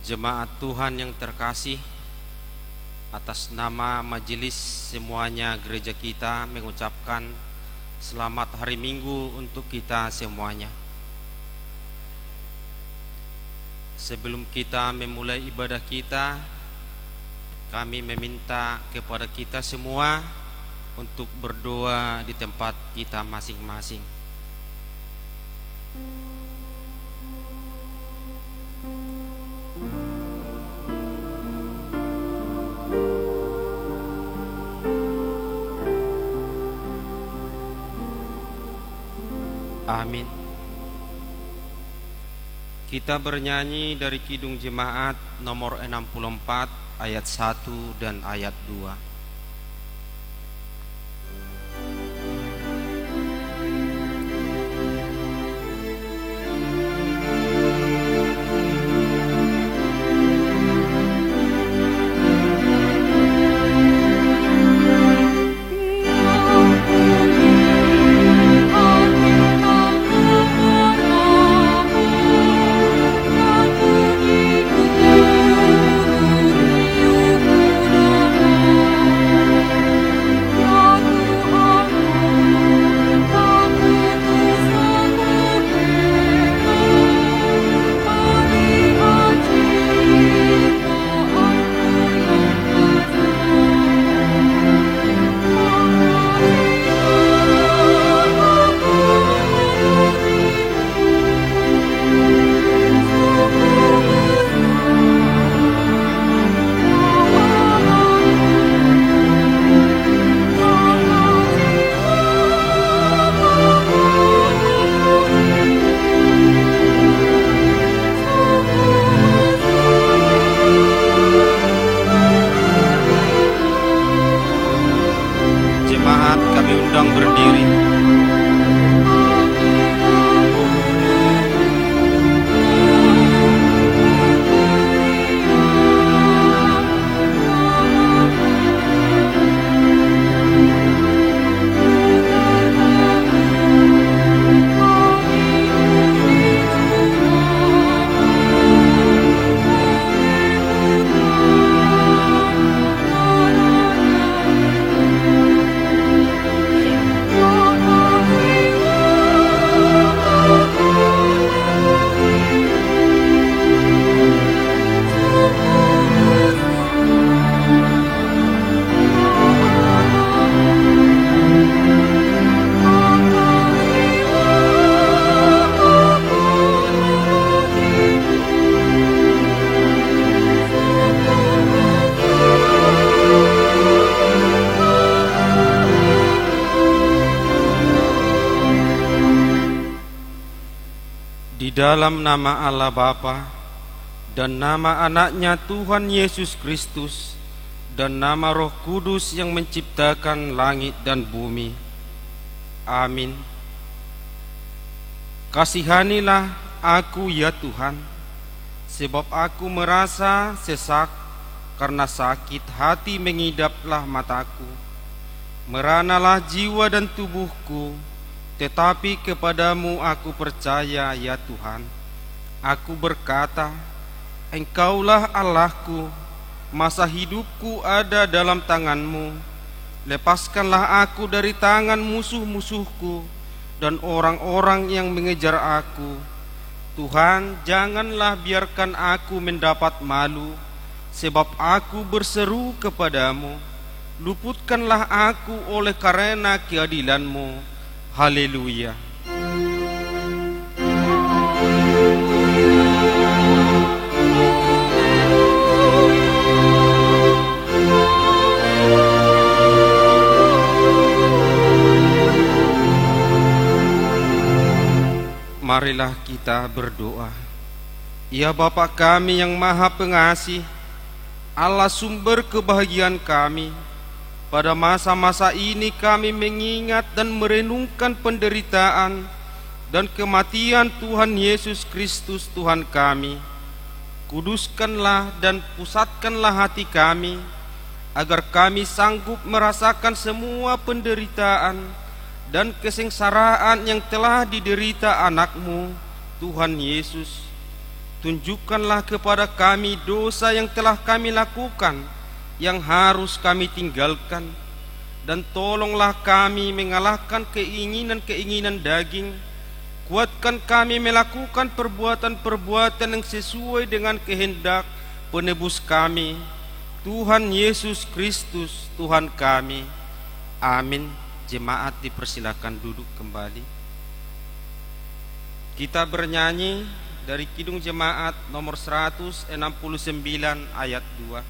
Jemaat Tuhan yang terkasih, atas nama majelis semuanya gereja kita mengucapkan selamat hari Minggu untuk kita semuanya. Sebelum kita memulai ibadah kita, kami meminta kepada kita semua untuk berdoa di tempat kita masing-masing. Amin. Kita bernyanyi dari Kidung Jemaat nomor 64 ayat 1 dan ayat 2. Dalam nama Allah Bapa dan nama anaknya Tuhan Yesus Kristus dan nama Roh Kudus yang menciptakan langit dan bumi. Amin. Kasihanilah aku ya Tuhan, sebab aku merasa sesak karena sakit hati mengidaplah mataku. Meranalah jiwa dan tubuhku, tetapi kepadamu aku percaya ya Tuhan. Aku berkata, Engkaulah Allahku, masa hidupku ada dalam tanganmu. Lepaskanlah aku dari tangan musuh-musuhku dan orang-orang yang mengejar aku. Tuhan, janganlah biarkan aku mendapat malu, sebab aku berseru kepadamu. Luputkanlah aku oleh karena keadilan-Mu. Haleluya. Marilah kita berdoa. Ya Bapa kami yang Maha Pengasih, Allah sumber kebahagiaan kami, pada masa-masa ini kami mengingat dan merenungkan penderitaan dan kematian Tuhan Yesus Kristus Tuhan kami. Kuduskanlah dan pusatkanlah hati kami, agar kami sanggup merasakan semua penderitaan dan kesengsaraan yang telah diderita anak-Mu, Tuhan Yesus. tunjukkanlah kepada kami dosa yang telah kami lakukan, yang harus kami tinggalkan, dan tolonglah kami mengalahkan keinginan-keinginan daging. Kuatkan kami melakukan perbuatan-perbuatan yang sesuai dengan kehendak penebus kami, Tuhan Yesus Kristus, Tuhan kami. Amin. Jemaat dipersilakan duduk kembali. Kita bernyanyi dari Kidung Jemaat nomor 169 ayat 2.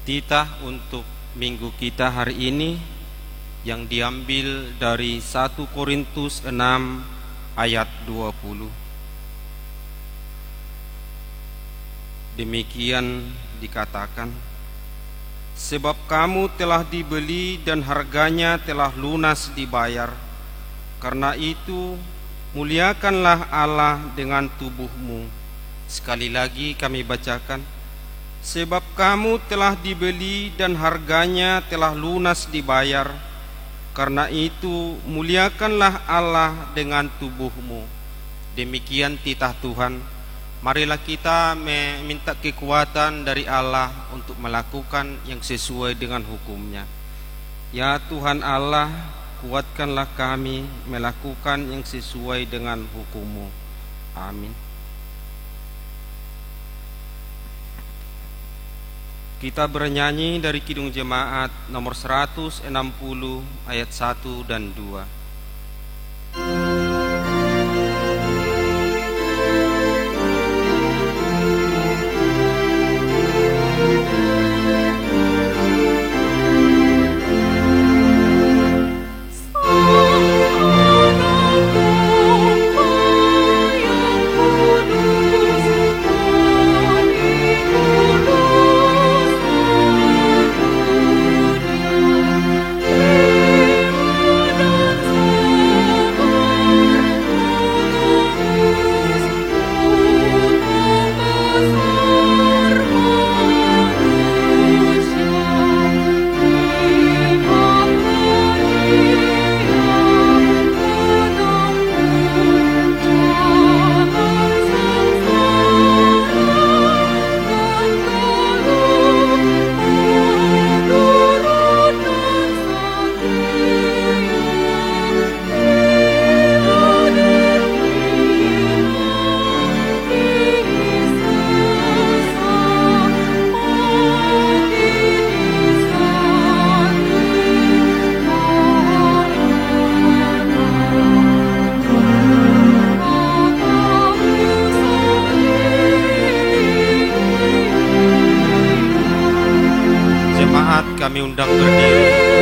Titah untuk minggu kita hari ini yang diambil dari 1 Korintus 6 ayat 20. Demikian dikatakan, sebab kamu telah dibeli dan harganya telah lunas dibayar. Karena itu muliakanlah Allah dengan tubuhmu. Sekali lagi kami bacakan, sebab kamu telah dibeli dan harganya telah lunas dibayar. Karena itu muliakanlah Allah dengan tubuhmu. Demikian titah Tuhan. Marilah kita meminta kekuatan dari Allah untuk melakukan yang sesuai dengan hukum-Nya. Ya Tuhan Allah, kuatkanlah kami melakukan yang sesuai dengan hukum-Mu. Amin. Kita bernyanyi dari Kidung Jemaat nomor 160 ayat 1 dan 2. Kami undang berdiri.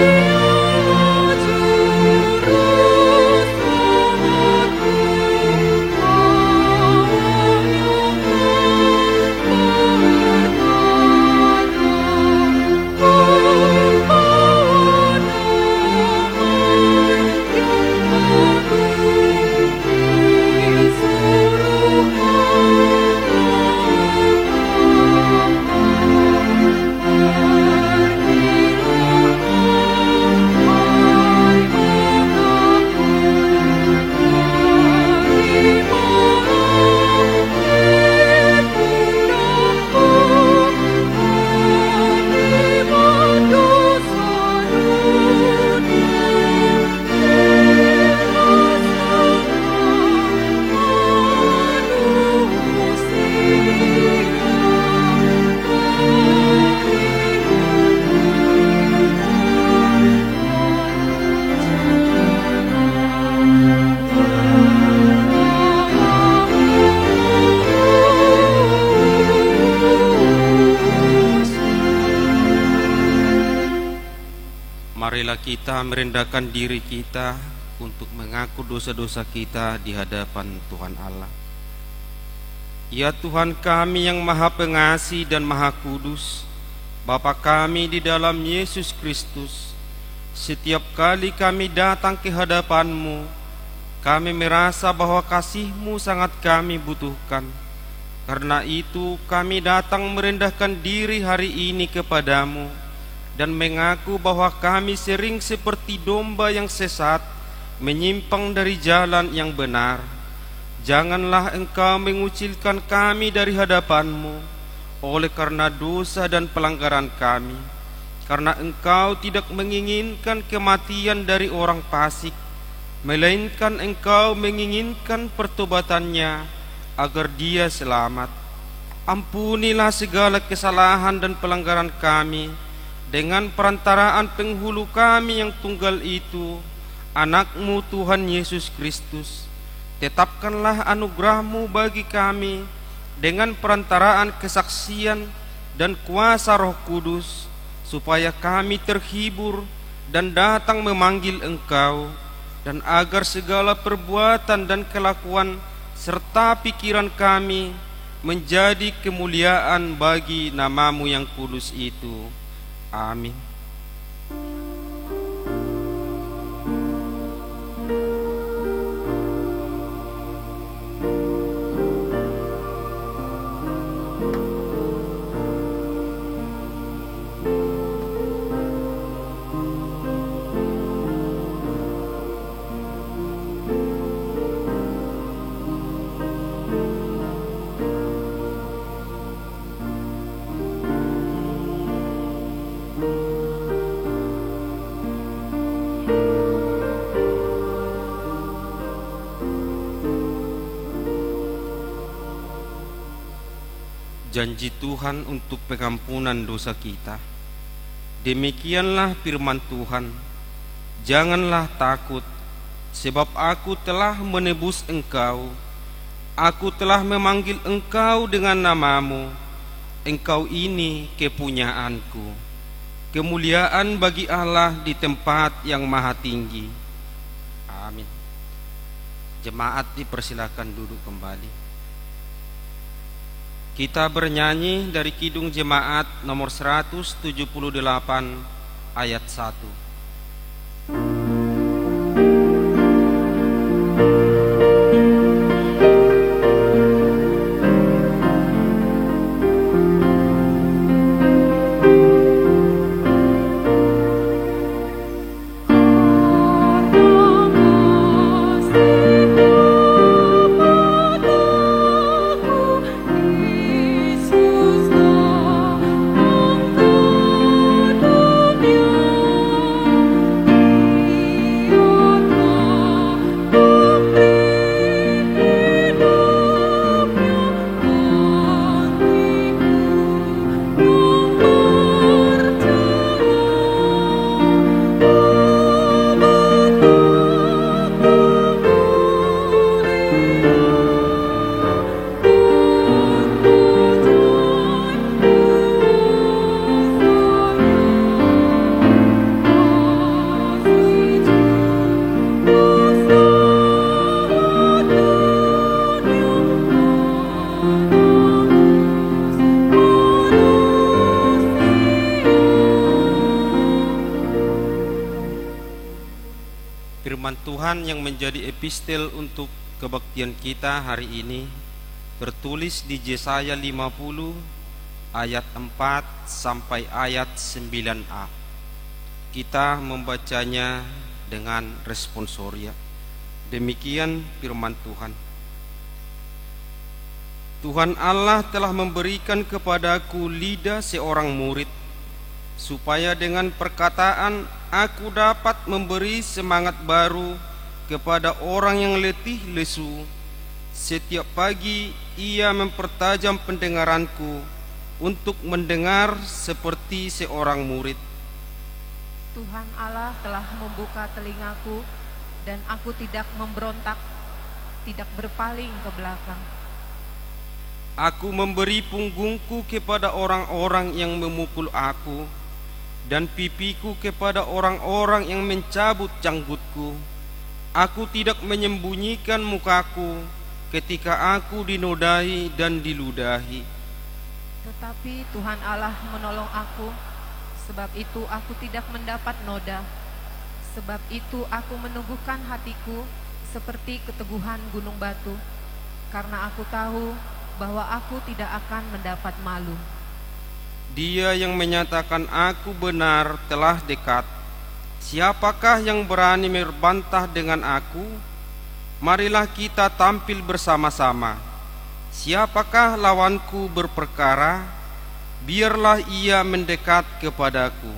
kita merendahkan diri kita untuk mengaku dosa-dosa kita di hadapan Tuhan Allah. Ya Tuhan kami yang Maha Pengasih dan Maha Kudus, Bapa kami di dalam Yesus Kristus, setiap kali kami datang ke hadapan-Mu, kami merasa bahwa kasih-Mu sangat kami butuhkan. Karena itu kami datang merendahkan diri hari ini kepadamu dan mengaku bahwa kami sering seperti domba yang sesat, menyimpang dari jalan yang benar. Janganlah Engkau mengucilkan kami dari hadapan-Mu oleh karena dosa dan pelanggaran kami, karena Engkau tidak menginginkan kematian dari orang fasik, melainkan Engkau menginginkan pertobatannya agar dia selamat. Ampunilah segala kesalahan dan pelanggaran kami dengan perantaraan penghulu kami yang tunggal itu, Anak-Mu Tuhan Yesus Kristus. Tetapkanlah anugerah-Mu bagi kami dengan perantaraan kesaksian dan kuasa Roh Kudus, supaya kami terhibur dan datang memanggil Engkau, dan agar segala perbuatan dan kelakuan serta pikiran kami menjadi kemuliaan bagi nama-Mu yang kudus itu. Amin. Janji Tuhan untuk pengampunan dosa kita. Demikianlah firman Tuhan, janganlah takut, sebab aku telah menebus engkau. Aku telah memanggil engkau dengan namamu. Engkau ini kepunyaanku. Kemuliaan bagi Allah di tempat yang maha tinggi. Amin. Jemaat dipersilakan duduk kembali. Kita bernyanyi dari Kidung Jemaat nomor 178 ayat 1. Firman Tuhan yang menjadi epistel untuk kebaktian kita hari ini tertulis di Yesaya 50 ayat 4 sampai ayat 9a. Kita membacanya dengan responsoria. Demikian firman Tuhan. Tuhan Allah telah memberikan kepadaku lidah seorang murid, supaya dengan perkataan aku dapat memberi semangat baru kepada orang yang letih lesu. Setiap pagi ia mempertajam pendengaranku untuk mendengar seperti seorang murid. Tuhan Allah telah membuka telingaku dan aku tidak memberontak, tidak berpaling ke belakang. Aku memberi punggungku kepada orang-orang yang memukul aku, dan pipiku kepada orang-orang yang mencabut janggutku. Aku tidak menyembunyikan mukaku ketika aku dinodai dan diludahi. Tetapi Tuhan Allah menolong aku, sebab itu aku tidak mendapat noda. Sebab itu aku meneguhkan hatiku seperti keteguhan gunung batu, karena aku tahu bahwa aku tidak akan mendapat malu. Dia yang menyatakan aku benar telah dekat. Siapakah yang berani berbantah dengan aku? Marilah kita tampil bersama-sama. Siapakah lawanku berperkara? Biarlah ia mendekat kepadaku.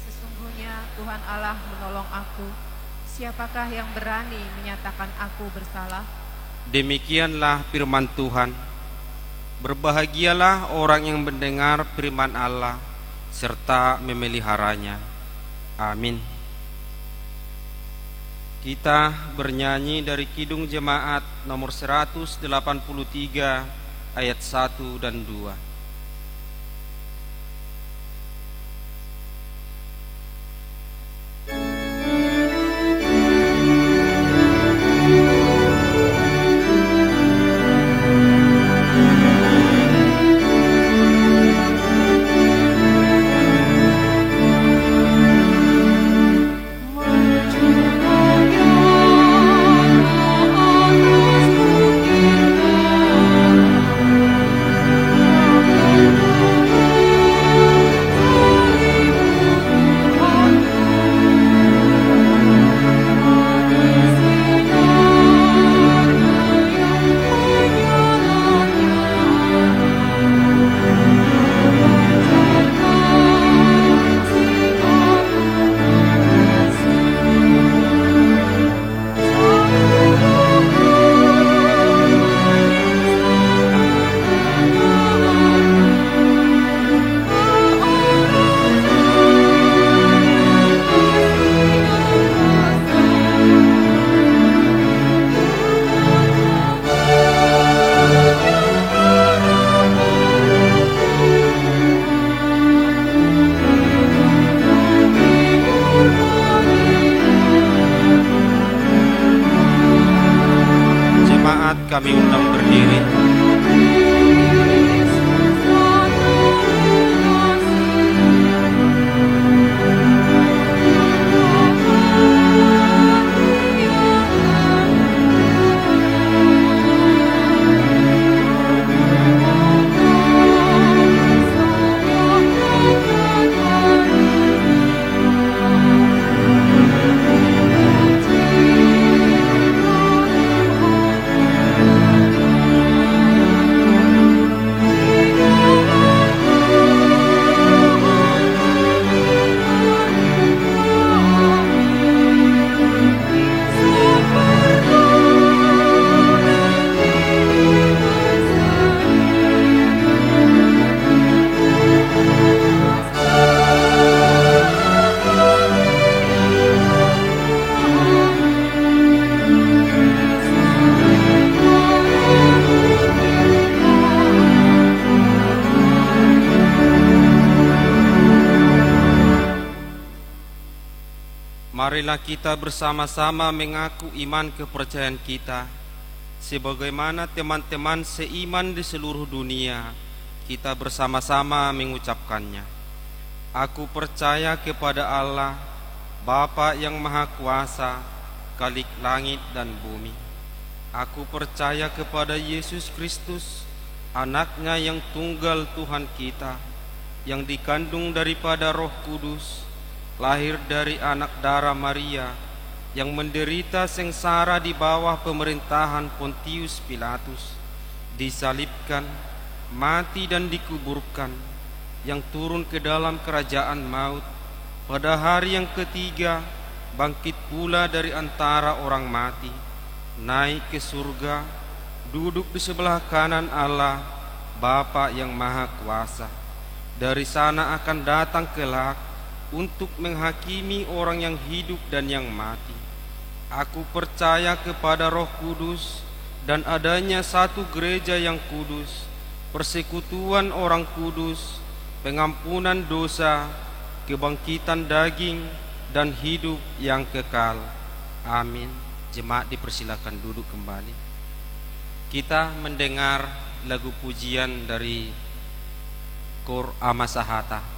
Sesungguhnya Tuhan Allah menolong aku. Siapakah yang berani menyatakan aku bersalah? Demikianlah firman Tuhan. Berbahagialah orang yang mendengar firman Allah serta memeliharanya. Amin. Kita bernyanyi dari Kidung Jemaat nomor 183 ayat 1 dan 2. Kami undang berdiri. Marilah kita bersama-sama mengaku iman kepercayaan kita, sebagaimana teman-teman seiman di seluruh dunia, kita bersama-sama mengucapkannya. Aku percaya kepada Allah, Bapa yang Maha Kuasa, Khalik langit dan bumi. Aku percaya kepada Yesus Kristus, Anaknya yang tunggal Tuhan kita, yang dikandung daripada Roh Kudus, lahir dari anak darah Maria, yang menderita sengsara di bawah pemerintahan Pontius Pilatus, disalibkan, mati dan dikuburkan, yang turun ke dalam kerajaan maut, pada hari yang ketiga bangkit pula dari antara orang mati, naik ke surga, duduk di sebelah kanan Allah, Bapa yang Maha Kuasa. Dari sana akan datang kelak untuk menghakimi orang yang hidup dan yang mati. Aku percaya kepada Roh Kudus dan adanya satu gereja yang kudus, persekutuan orang kudus, pengampunan dosa, kebangkitan daging, dan hidup yang kekal. Amin. Jemaat dipersilakan duduk kembali. Kita mendengar lagu pujian dari Kor Amasahata.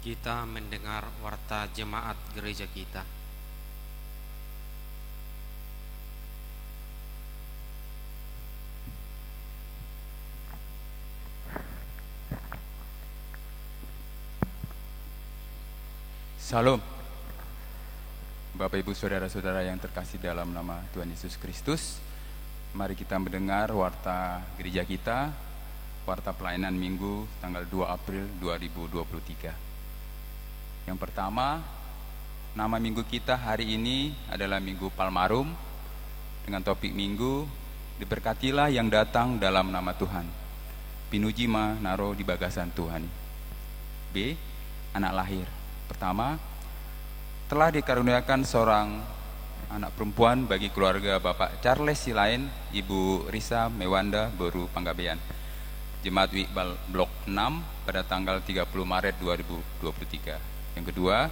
Kita mendengar warta jemaat gereja kita. Salam. Bapak Ibu Saudara-saudara yang terkasih dalam nama Tuhan Yesus Kristus, mari kita mendengar warta gereja kita, warta pelayanan Minggu tanggal 2 April 2023. Yang pertama, nama minggu kita hari ini adalah Minggu Palmarum, dengan topik minggu, diberkatilah yang datang dalam nama Tuhan. Pinujima naro di bagasan Tuhan. B. Anak lahir. Pertama, telah dikaruniakan seorang anak perempuan bagi keluarga Bapak Charles Silain, Ibu Risa Mewanda Boru Panggabean, Jemaat Iqbal Blok 6 pada tanggal 30 Maret 2023. Yang kedua,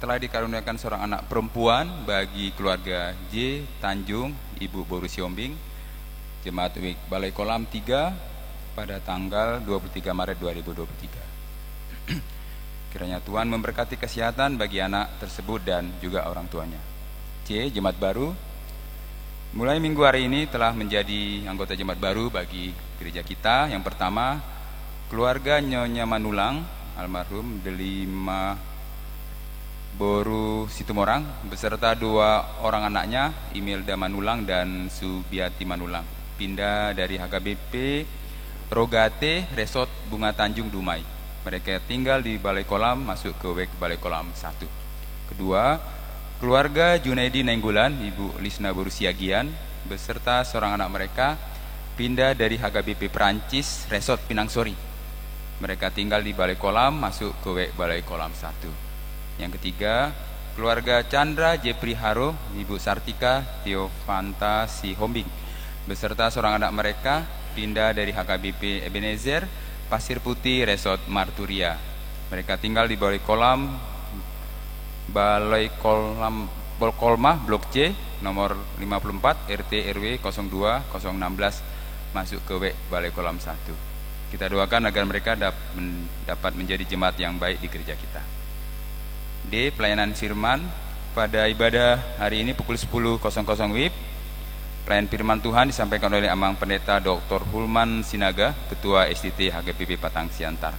telah dikaruniakan seorang anak perempuan bagi keluarga J. Tanjung, Ibu Boru Siombing, Jemaat Balai Kolam 3 pada tanggal 23 Maret 2023. Kiranya Tuhan memberkati kesehatan bagi anak tersebut dan juga orang tuanya. C. Jemaat baru. Mulai minggu hari ini telah menjadi anggota jemaat baru bagi gereja kita. Yang pertama, keluarga Nyonya Manulang, almarhum Delima Boru Situmorang, beserta 2 orang anaknya, Imelda Manulang dan Subiati Manulang, pindah dari HKBP Rogate Resort Bunga Tanjung Dumai. Mereka tinggal di Balai Kolam, masuk ke WEK Balai Kolam 1. Kedua, keluarga Junaidi Nenggulan, Ibu Lisna Boru Siagian, beserta seorang anak mereka, pindah dari HKBP Perancis Resort Pinang Sori. Mereka tinggal di Balai Kolam, masuk ke WEK Balai Kolam 1. Yang ketiga, keluarga Chandra Jepri Haro, Ibu Sartika Teofanta Sihombing, beserta seorang anak mereka, pindah dari HKBP Ebenezer Pasir Putih Resort Marturia. Mereka tinggal di Balai Kolam Polkolmah Blok C nomor 54 RT RW 02 016 masuk ke WEK Balai Kolam 1. Kita doakan agar mereka dapat menjadi jemaat yang baik di gereja kita. D. Pelayanan firman. Pada ibadah hari ini pukul 10.00 WIB, pelayan firman Tuhan disampaikan oleh Amang Pendeta Dr. Hulman Sinaga, Ketua SDT HGPP Patang Siantar.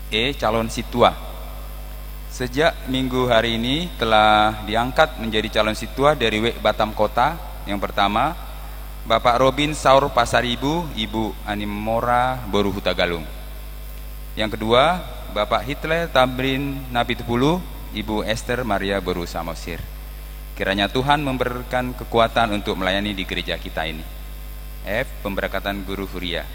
E. Calon Situa. Sejak minggu hari ini telah diangkat menjadi calon situa dari WEK Batam Kota. Yang pertama, Bapak Robin Saur Pasaribu, Ibu Animora Boru Hutagalung. Yang kedua, Bapak Hitler Tamrin Napitupulu, Ibu Esther Maria Boru Samosir. Kiranya Tuhan memberikan kekuatan untuk melayani di gereja kita ini. F. Pemberkatan Guru Huria.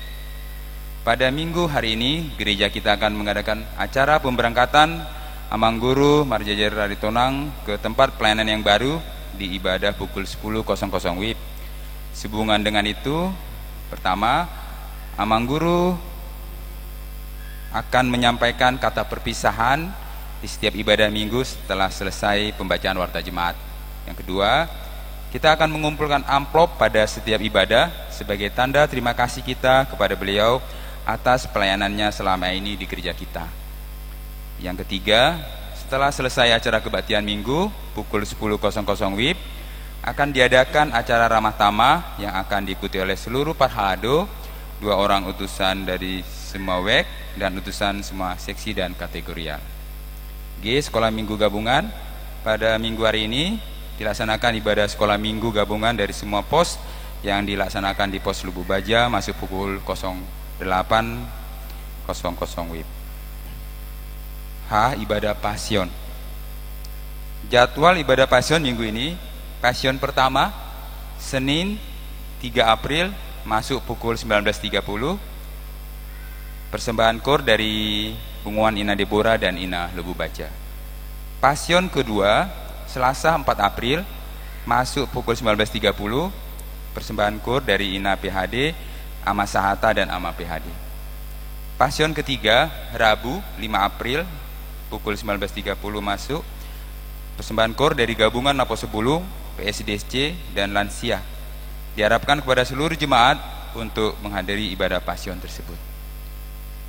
Pada minggu hari ini, gereja kita akan mengadakan acara pemberangkatan Amang Guru Marjajar Raritonang ke tempat pelayanan yang baru di ibadah pukul 10.00 WIB. Sehubungan dengan itu, pertama, Amang Guru akan menyampaikan kata perpisahan di setiap ibadah minggu setelah selesai pembacaan warta jemaat. Yang kedua, kita akan mengumpulkan amplop pada setiap ibadah sebagai tanda terima kasih kita kepada beliau atas pelayanannya selama ini di gereja kita. Yang ketiga, setelah selesai acara kebaktian minggu pukul 10.00 WIB, akan diadakan acara ramah tamah yang akan diikuti oleh seluruh parhalado, 2 orang utusan dari semua WEK dan utusan semua seksi dan kategorial. G. Sekolah Minggu Gabungan. Pada minggu hari ini dilaksanakan ibadah sekolah minggu gabungan dari semua pos yang dilaksanakan di pos Lubu Baja masuk pukul 08.00 WIB. H. Ibadah Pasion. Jadwal ibadah Pasion minggu ini, Pasion pertama Senin 3 April masuk pukul 19.30. Persembahan kor dari Bunguan Ina Deborah dan Ina Lubu Baja. Pasion kedua Selasa 4 April masuk pukul 19.30. Persembahan kur dari Ina PHD, Ama Sahata dan Ama PHD. Pasion ketiga Rabu 5 April pukul 19.30 masuk. Persembahan kur dari gabungan Napo 10, PSDSC dan Lansia. Diharapkan kepada seluruh jemaat untuk menghadiri ibadah Pasion tersebut.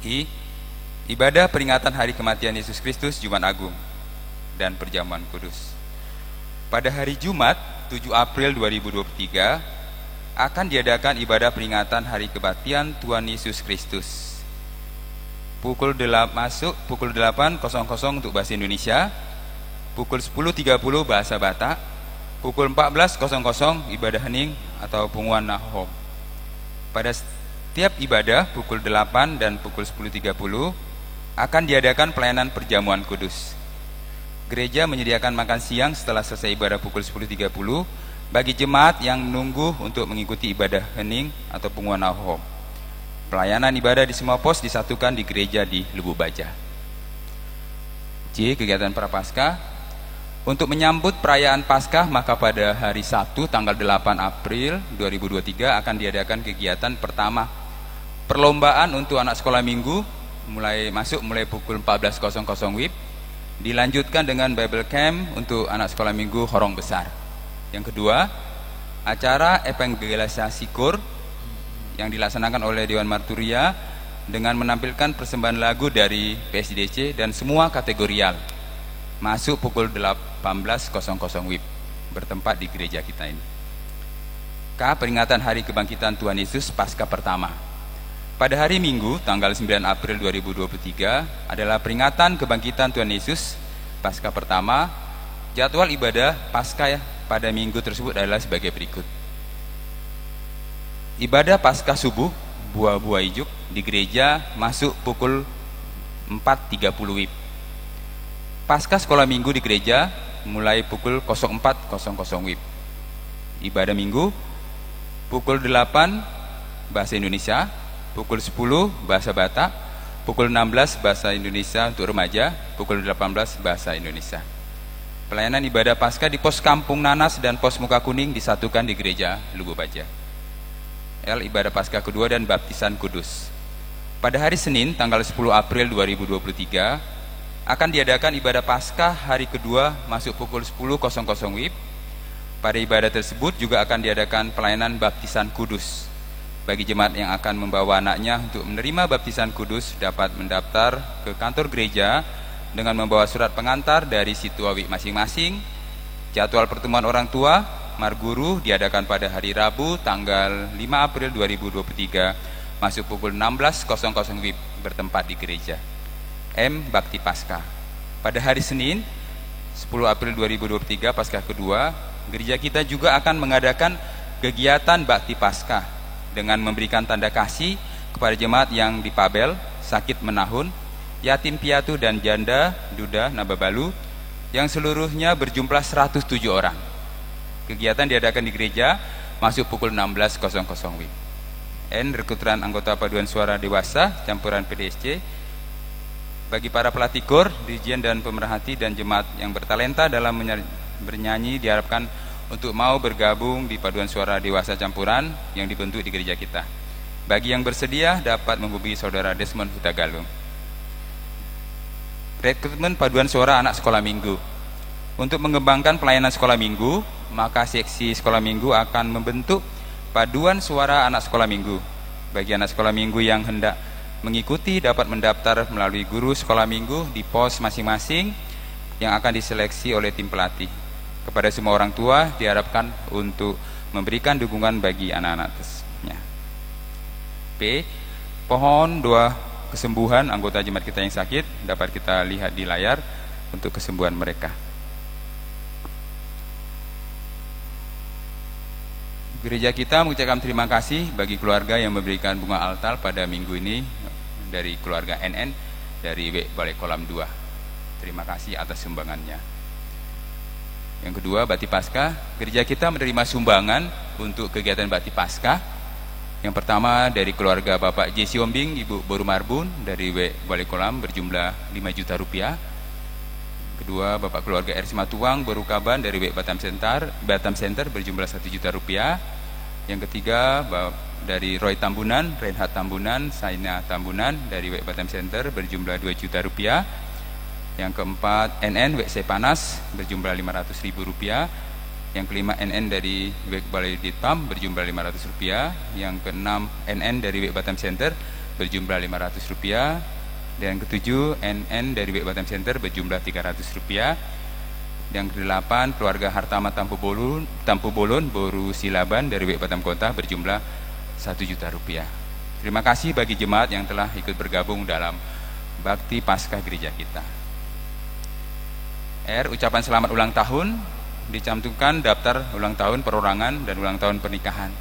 I. Ibadah peringatan hari kematian Yesus Kristus Jumat Agung dan perjamuan kudus. Pada hari Jumat 7 April 2023 akan diadakan ibadah peringatan hari kebaktian Tuhan Yesus Kristus. masuk pukul 8.00 untuk bahasa Indonesia, pukul 10.30 bahasa Batak, pukul 14.00 ibadah hening atau punguan nahom. Pada setiap ibadah pukul 8 dan pukul 10.30 akan diadakan pelayanan perjamuan kudus. Gereja menyediakan makan siang setelah selesai ibadah pukul 10.30 bagi jemaat yang menunggu untuk mengikuti ibadah hening atau punguan nahom. Pelayanan ibadah di semua pos disatukan di gereja di Lubuk Baja. C. Kegiatan Prapaskah. Untuk menyambut perayaan Paskah, maka pada hari Sabtu tanggal 8 April 2023 akan diadakan kegiatan pertama, perlombaan untuk anak sekolah minggu mulai pukul 14.00 WIB, dilanjutkan dengan Bible Camp untuk anak sekolah minggu Horong Besar. Yang kedua, acara evangelisasi KUR yang dilaksanakan oleh Dewan Marturia dengan menampilkan persembahan lagu dari PSDC dan semua kategorial, masuk pukul 18.00 WIB, bertempat di gereja kita ini. K. Peringatan Hari Kebangkitan Tuhan Yesus Paskah pertama. Pada hari Minggu tanggal 9 April 2023 adalah peringatan kebangkitan Tuhan Yesus Paskah pertama. Jadwal ibadah Paskah pada minggu tersebut adalah sebagai berikut. Ibadah Paskah subuh buah-buah ijuk di gereja masuk pukul 4.30 WIB. Paskah sekolah minggu di gereja mulai pukul 04.00 WIB. Ibadah minggu pukul 8 bahasa Indonesia, pukul 10 bahasa Batak, pukul 16 bahasa Indonesia untuk remaja, pukul 18 bahasa Indonesia. Pelayanan ibadah Paskah di pos Kampung Nanas dan pos Muka Kuning disatukan di gereja Lubuk Baja. L. Ibadah Paskah kedua dan baptisan kudus. Pada hari Senin tanggal 10 April 2023 akan diadakan ibadah Paskah hari kedua masuk pukul 10.00 WIB. Pada ibadah tersebut juga akan diadakan pelayanan baptisan kudus. Bagi jemaat yang akan membawa anaknya untuk menerima baptisan kudus dapat mendaftar ke kantor gereja dengan membawa surat pengantar dari situa WIB masing-masing. Jadwal pertemuan orang tua Marguru diadakan pada hari Rabu tanggal 5 April 2023 masuk pukul 16.00 WIB, bertempat di gereja. M. Bakti Paskah. Pada hari Senin 10 April 2023 Paskah kedua, gereja kita juga akan mengadakan kegiatan Bakti Paskah dengan memberikan tanda kasih kepada jemaat yang dipabel, sakit menahun, yatim piatu dan janda duda Nababalu yang seluruhnya berjumlah 107 orang. Kegiatan diadakan di gereja masuk pukul 16.00 WIB. N. Rekrutan anggota paduan suara dewasa campuran PDSC. Bagi para pelatih KUR, dirijen dan pemerhati dan jemaat yang bertalenta dalam bernyanyi diharapkan untuk mau bergabung di paduan suara dewasa campuran yang dibentuk di gereja kita. Bagi yang bersedia dapat menghubungi saudara Desmond Hutagalung. Rekrutmen paduan suara anak sekolah minggu. Untuk mengembangkan pelayanan sekolah minggu, maka seksi sekolah minggu akan membentuk paduan suara anak sekolah minggu. Bagi anak sekolah minggu yang hendak mengikuti dapat mendaftar melalui guru sekolah minggu di pos masing-masing yang akan diseleksi oleh tim pelatih. Kepada semua orang tua diharapkan untuk memberikan dukungan bagi anak-anak tersebut. P. Pohon doa kesembuhan anggota jemaat kita yang sakit dapat kita lihat di layar untuk kesembuhan mereka. Gereja kita mengucapkan terima kasih bagi keluarga yang memberikan bunga altar pada minggu ini dari keluarga NN dari Balai Kolam 2. Terima kasih atas sumbangannya. Yang kedua, Bakti Paskah. Gereja kita menerima sumbangan untuk kegiatan Bakti Paskah. Yang pertama dari keluarga Bapak J. Siombing, Ibu Boru Marbun dari Balai Kolam berjumlah 5 juta rupiah. Kedua, Bapak keluarga R. Simatuang Borukaban dari Batam Center berjumlah 1 juta rupiah. Yang ketiga, dari Roy Tambunan, Reinhard Tambunan, Saina Tambunan dari Batam Center berjumlah 2 juta rupiah. Yang keempat, NN WC Panas berjumlah 500.000 rupiah. Yang kelima, NN dari Balai Ditpam berjumlah 500 rupiah. Yang keenam, NN dari Batam Center berjumlah 500 rupiah. Dan yang ketujuh, NN dari Batam Center berjumlah 300 rupiah. Yang kedelapan, keluarga Hartama Tampu Bolon Boru Silaban dari Batam Kota berjumlah 1 juta rupiah. Terima kasih bagi jemaat yang telah ikut bergabung dalam bakti Paskah gereja kita. Ucapan selamat ulang tahun dicantumkan daftar ulang tahun perorangan dan ulang tahun pernikahan.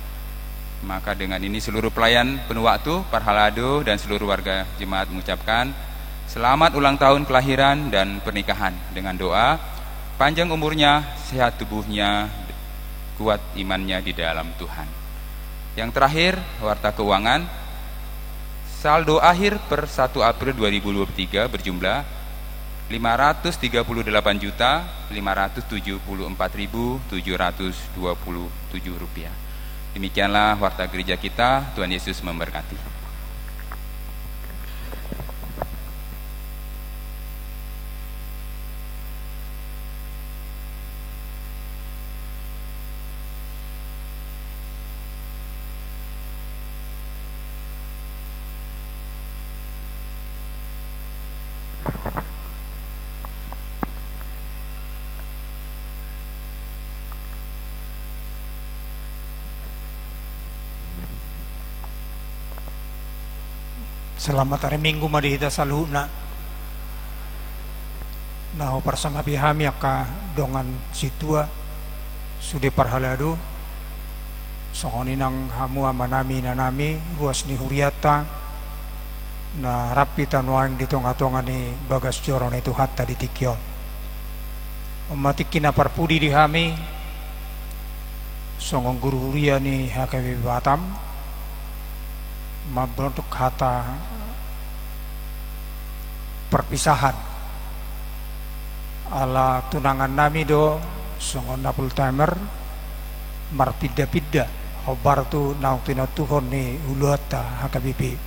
Maka dengan ini seluruh pelayan penuh waktu, Parhalado dan seluruh warga jemaat mengucapkan selamat ulang tahun kelahiran dan pernikahan dengan doa panjang umurnya, sehat tubuhnya, kuat imannya di dalam Tuhan. Yang terakhir, warta keuangan. Saldo akhir per 1 April 2023 berjumlah Rp534.774.727. Demikianlah warta gereja kita. Tuhan Yesus memberkati. Selamat hari Minggu madihita saluhna. Naho parsamapi hami aka dongan situa sude Parhalado songoninang hamu amanami nanami ruas ni huriata na rapi tanuang di tonga-tonga ni bagas joron itu hatta di tikyon umatikin na parpudi di hami songong guru huria ni hakawi batam mabentuk kata perpisahan ala tunangan nami do songon napul timer marpida-pida hobar tu naung tina tuhon ni uluata hakabibi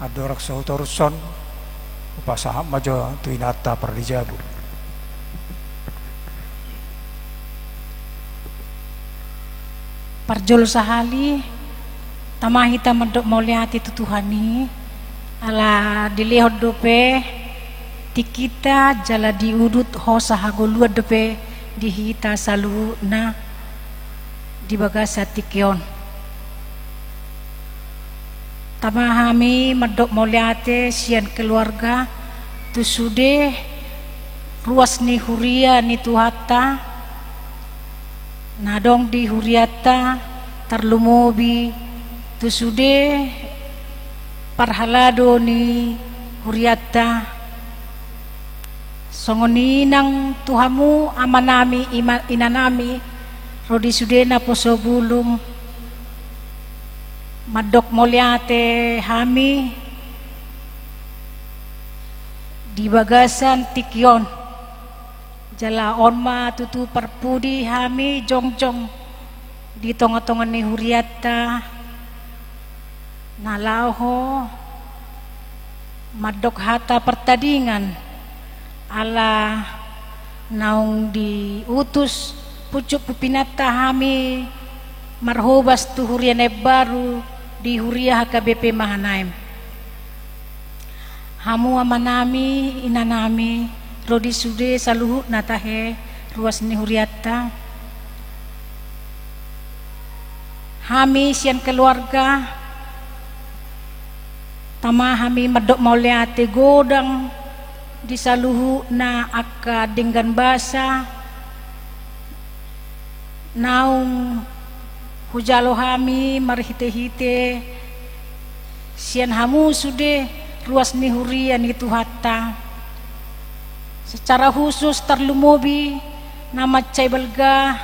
adorak sautoruson upasaham majo tuinata perdijabu parjol sahali tamahita medok mauliati tu Tuhani ala dilehod dope tikita jala diudut hosa hagolua dope dihita salu na di bagasa tikyon tamahami medok mauliati sian keluarga tu sude ruas ni huria ni tuhata nadong di huriata terlumobi tu sude Parhalado ni huriata songoninang tuhamu amanami inanami rodi sudena posobulum madok moliate hami di bagasan tikyon jala onma tutu parpudi hami jongjong di tonga-tonga ni huriata nalauho madok hata pertandingan ala naung diutus pucuk pupinata hami marhobas tu huriane baru di huria HKBP Mahanaim hamu amanami inanami rodi sude saluhu natahe ruas ni huriata hami sian keluarga tamahami medok mauliate godang di saluhu na aka denggan basa naung hujalo hami marhite-hite sian hamu sude ruas ni hurian itu hatta secara khusus terlumobi nama cai belga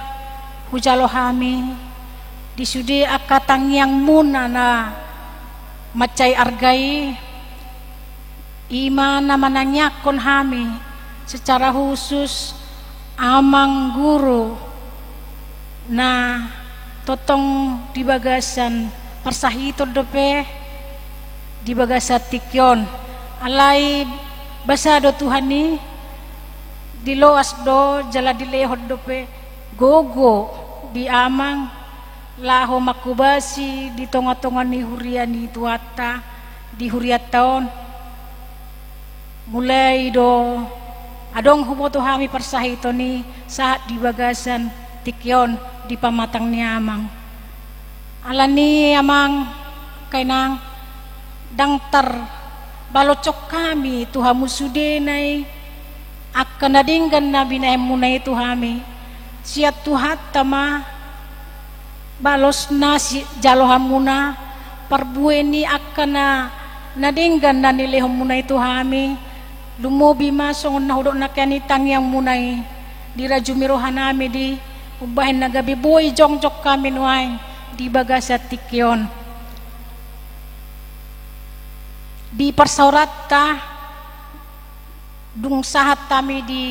hujalo hami di sude aka tangyang muna na macai argai iman mananyakon hami secara khusus amang guru na totong di bagasan persahito dope di bagasat tikyon alai basado Tuhani di loas do jala di lehod dope gogo di amang laho makubasi di tonga-tonga ni hurian ni tuata di huriat taon mulai do adong humoto hami persahito ni saat di bagasan tikyon di pamatang ni amang alani amang kainang dangtar balocok kami Tuhan musudenai akan nadinggan nabi na emunai Tuhami siat Tuhan tama balos na si jalohamuna parbueni akan nadinggan na nilehom munay Tuhami lumubi masong nahudok na kanitang yang munay di rajumirohan nami di ubahin na gabi buhay jongjok kami nuay di baga sa tikyon di parsaurat ta dung sahat kami di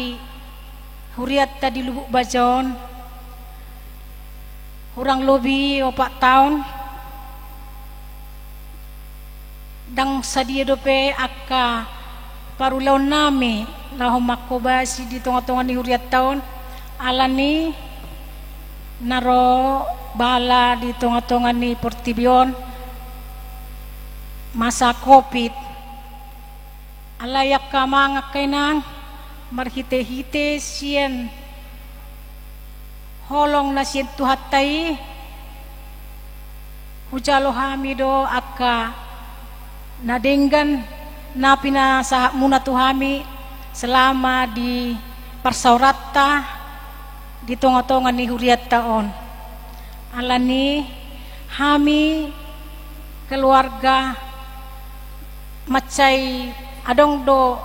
huriat ta di Lubuk Bajon kurang lebih 4 tahun dang sadia dope akka parulaw nami lahom makobasi di tengah-tengah ni huriat tahun alani naro bala di tengah-tengah ni Portibion masa COVID alayak kamang kainang marhite-hite sien holong na sien tuhatay hujalo hamido akka nadenggan na pinasa muna tuhami selama di parsaurata di tonga-tonga ni huriat taon alani hami keluarga macay adong do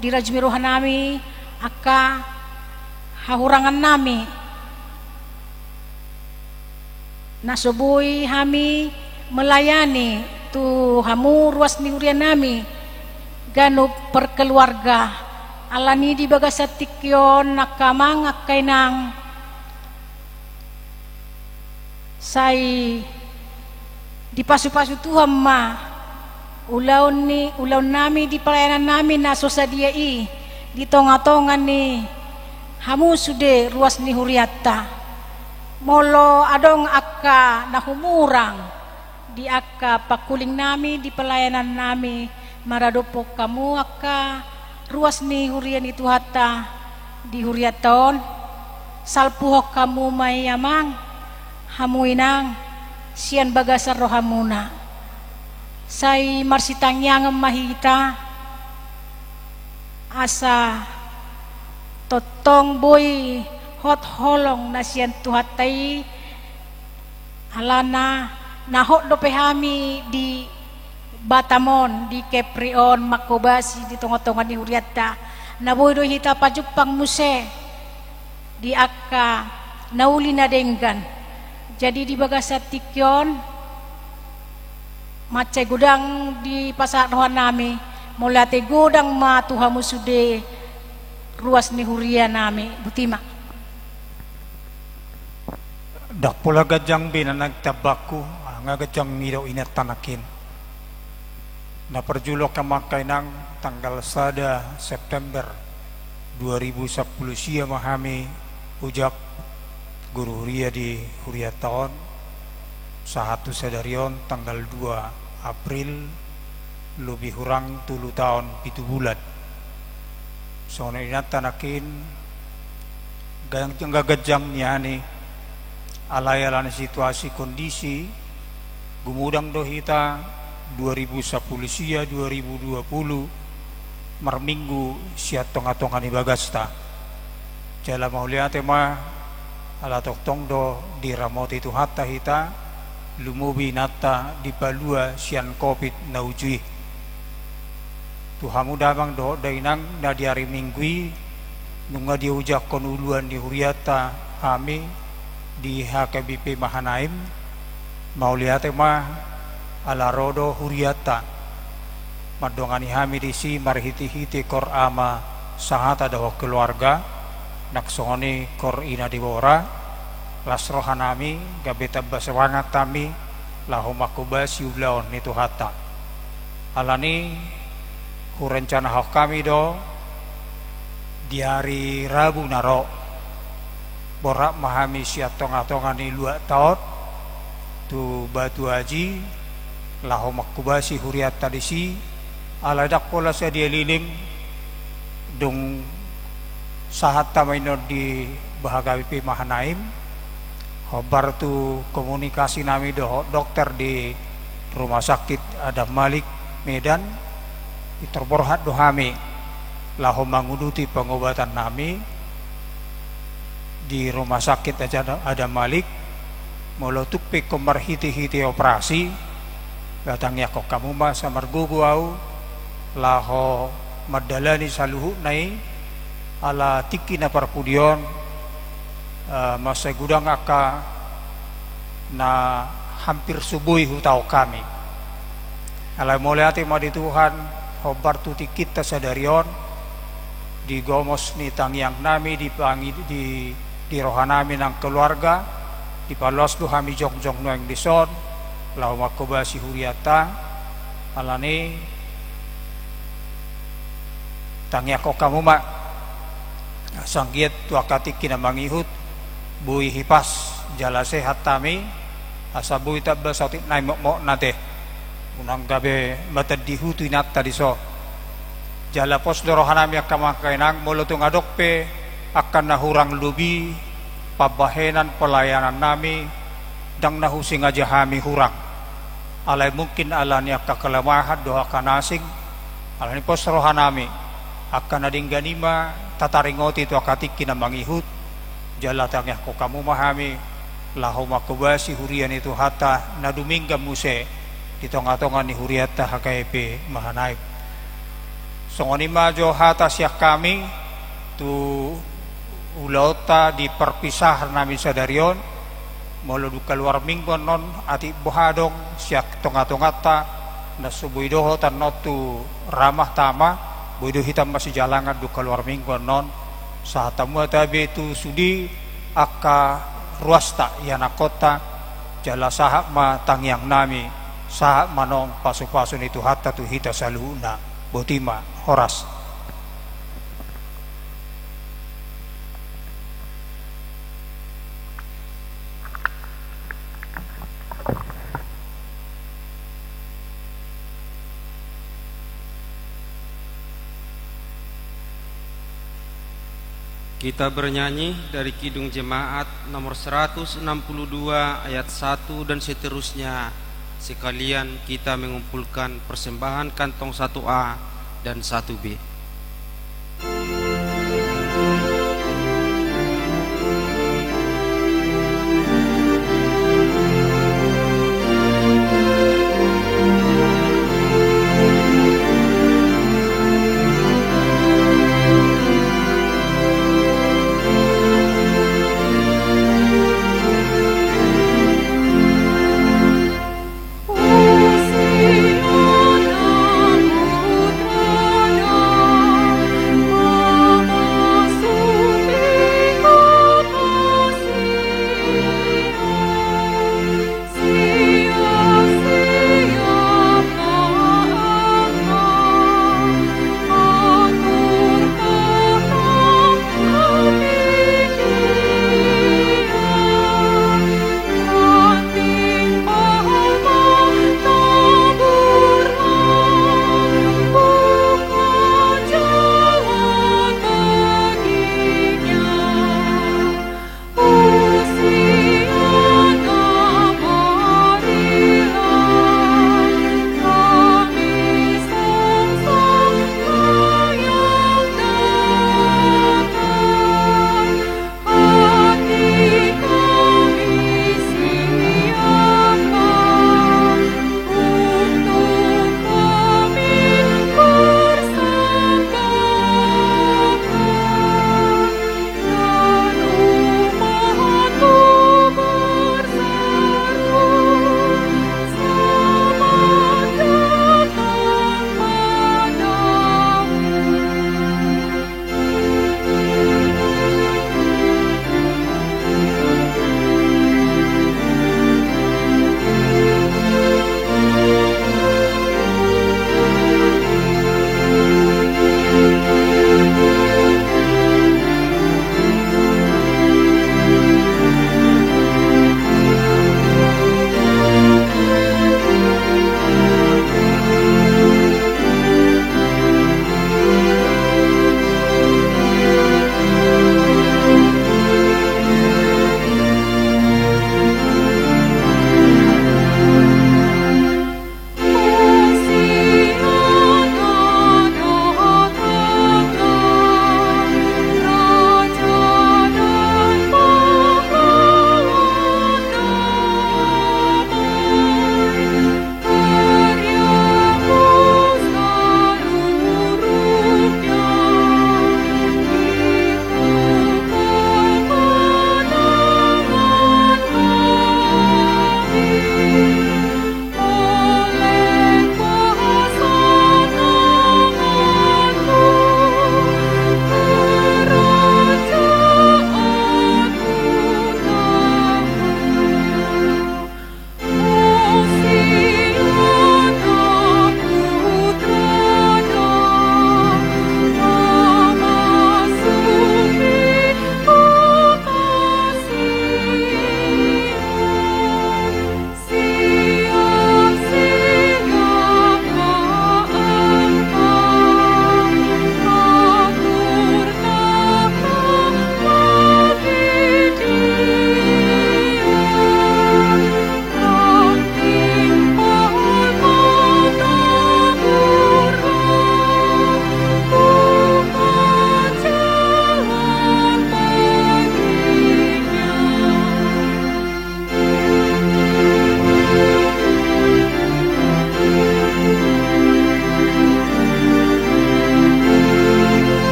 di rajmirohan nami aka hahurangan nami nasubuhi hami melayani tu hamu ruas ni hurian nami gano perkeluarga alani di bagasatikyon nakamang akay nang say di pasu-pasu Tuhan ma ulaw nami di pelayanan nami na sosadiai di tonga-tonga ni hamu sude ruas ni huriata molo adong akka nahumurang di akka pakuling nami di pelayanan nami maradopok kamu akka ruas ni hurian itu hata di huriaton salpuhok kamu mayamang hamuinang sian bagasar rohamuna say marsitang yang mahita asa totong boy hot holong na siyan tuhatay alana nahot do pehami di Batamon di Keprion Makobasi di tonga-tonga ni huriata naboy do hita pajupang muse di akka nauli na denggan jadi di bagasatikyon macay gudang di pasarohan nami mulate gudang matuhamu sude ruas ni huria nami butima dak pula gajang bina nagtabaku nga gajang miraw inat tanakin na perjulok kamakay ng tanggal 1 September 2010 siya mahami ujak guru huria di huria taon sa hatu sadarion tanggal 2 April lebih kurang 7 tahun 7 bulan so na inatanakin gayang gagajang niya ni alayalan situasi kondisi gumudang dohita 2010 siya 2020 marminggu siya tonga-tonga ni bagasta jala mauliate ma ala toktong do di ramoti tu hatta hita lumubi nata di palua sian COVID na ujui tuhamu damang do dainang na di hari minggui nunga di ujak konuluan di huriata hami di HKBP Mahanaim mauliate ma ala rodo huriata madongani hami di si marhiti-hiti kor ama sahata daho keluarga naksongoni kor ina di bora lasrohan nami gabeta basawangat kami lahom makubas yublaon nito hata alani kurencana hok kami do di hari Rabu naro borak mahami siat tonga-tonga ni 2 tahun tu batu haji lahom makubasi huriat tadisi aladak pola sa dia liling dung sahat tamayno di BHKBP Mahanaim Hobar tu komunikasi nami do dokter di Rumah Sakit Adam Malik Medan Itorborhat dohami laho manguduti pengobatan nami di rumah sakit ada Malik molotuk pe komar hiti operasi datangnya kok kamu ma samargugu au laho madalani saluhu nai ala tiki na parpudion masa gudang aka na hampir subuhi hutau kami alai moleati madi Tuhan hobar tuti kita sadarion di gomos ni tangyang nami di rohanami ng keluarga di palos do hami jong noeng dison lau makoba si huriata alani tangya ko kamuma sanggiet tuakati kinamangihut bui hipas jala sehat tami asa bui tabba sauti nai mok nate unang gabe matad dihutu inat tadi so jala pos dorohanami akamakainang molotung adokpe akan nahurang lubi pabahenan pelayanan nami dang nahusing aja hami hurang alai mungkin alani akakalamahan doa kanasing alani pos rohanami akan ading ganima tataringoti tu akatik kinamangihut jala tangya ko kamu mahami lahu makubasi hurian itu hata nadumingga muse di tonga-tonga ni huriata hakaipe mahanaib songoni majo hata siak kami tu ulauta di perpisahan nami sadarion molo duka luar minggon non ati bohadong siak tonga-tongata na subui doho tan notu ramah tama boido hitam masih jalangan duka luar minggon non saat tamu tabi tu sudi aka ruasta yana kota jala sahak ma tangyang nami sahak manong pasu-pasun itu hatta tu hita saluna botima horas Kita bernyanyi dari Kidung Jemaat nomor 162 ayat 1 dan seterusnya. Sekalian kita mengumpulkan persembahan kantong 1A dan 1B. Oh, Sion, putra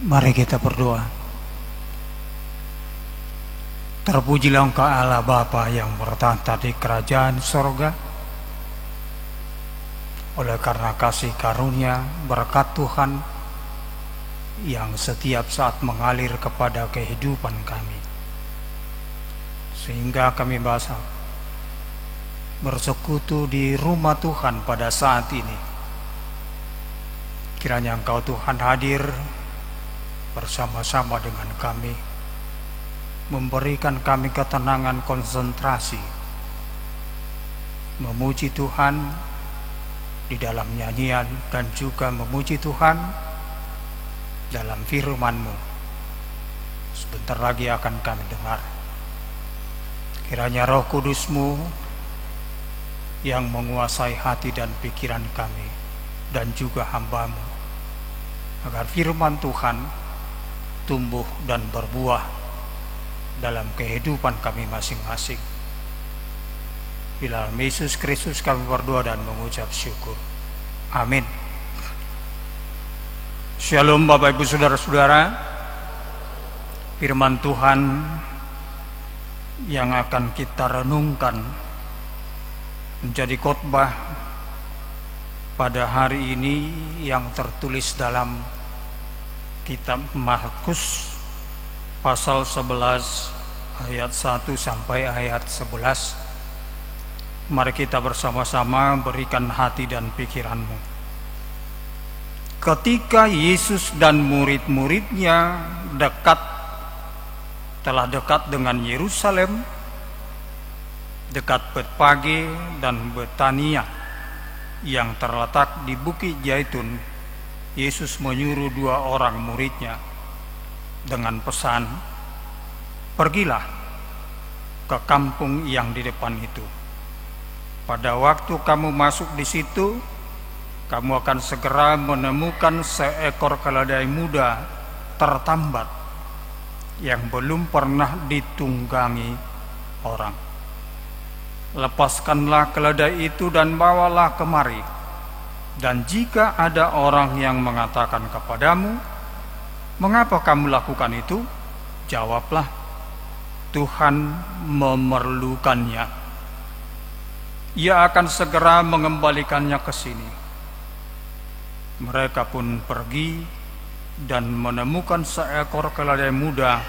Mari kita berdoa. Terpujilah Engkau Allah Bapa yang bertahta di kerajaan sorga. Oleh karena kasih karunia berkat Tuhan yang setiap saat mengalir kepada kehidupan kami, sehingga kami bisa bersekutu di rumah Tuhan pada saat ini. Kiranya Engkau Tuhan hadir bersama-sama dengan kami, memberikan kami ketenangan konsentrasi, memuji Tuhan di dalam nyanyian dan juga memuji Tuhan dalam firman-Mu. Sebentar lagi akan kami dengar. Kiranya Roh Kudus-Mu yang menguasai hati dan pikiran kami dan juga hamba-Mu, agar firman Tuhan tumbuh dan berbuah dalam kehidupan kami masing-masing. Di dalam Yesus Kristus kami berdoa dan mengucap syukur. Amin. Shalom Bapak Ibu Saudara-saudara. Firman Tuhan yang akan kita renungkan menjadi khotbah pada hari ini yang tertulis dalam kitab Markus pasal 11 ayat 1 sampai ayat 11. Mari kita bersama-sama berikan hati dan pikiranmu. Ketika Yesus dan murid-muridnya telah dekat dengan Yerusalem, dekat Betfage dan Betania yang terletak di Bukit Zaitun, Yesus menyuruh 2 orang muridnya dengan pesan, "Pergilah ke kampung yang di depan itu. Pada waktu kamu masuk di situ, kamu akan segera menemukan seekor keledai muda tertambat yang belum pernah ditunggangi orang. Lepaskanlah keledai itu dan bawalah kemari. Dan jika ada orang yang mengatakan kepadamu, 'Mengapa kamu lakukan itu?' jawablah, 'Tuhan memerlukannya. Ia akan segera mengembalikannya ke sini.' Mereka pun pergi dan menemukan seekor keledai muda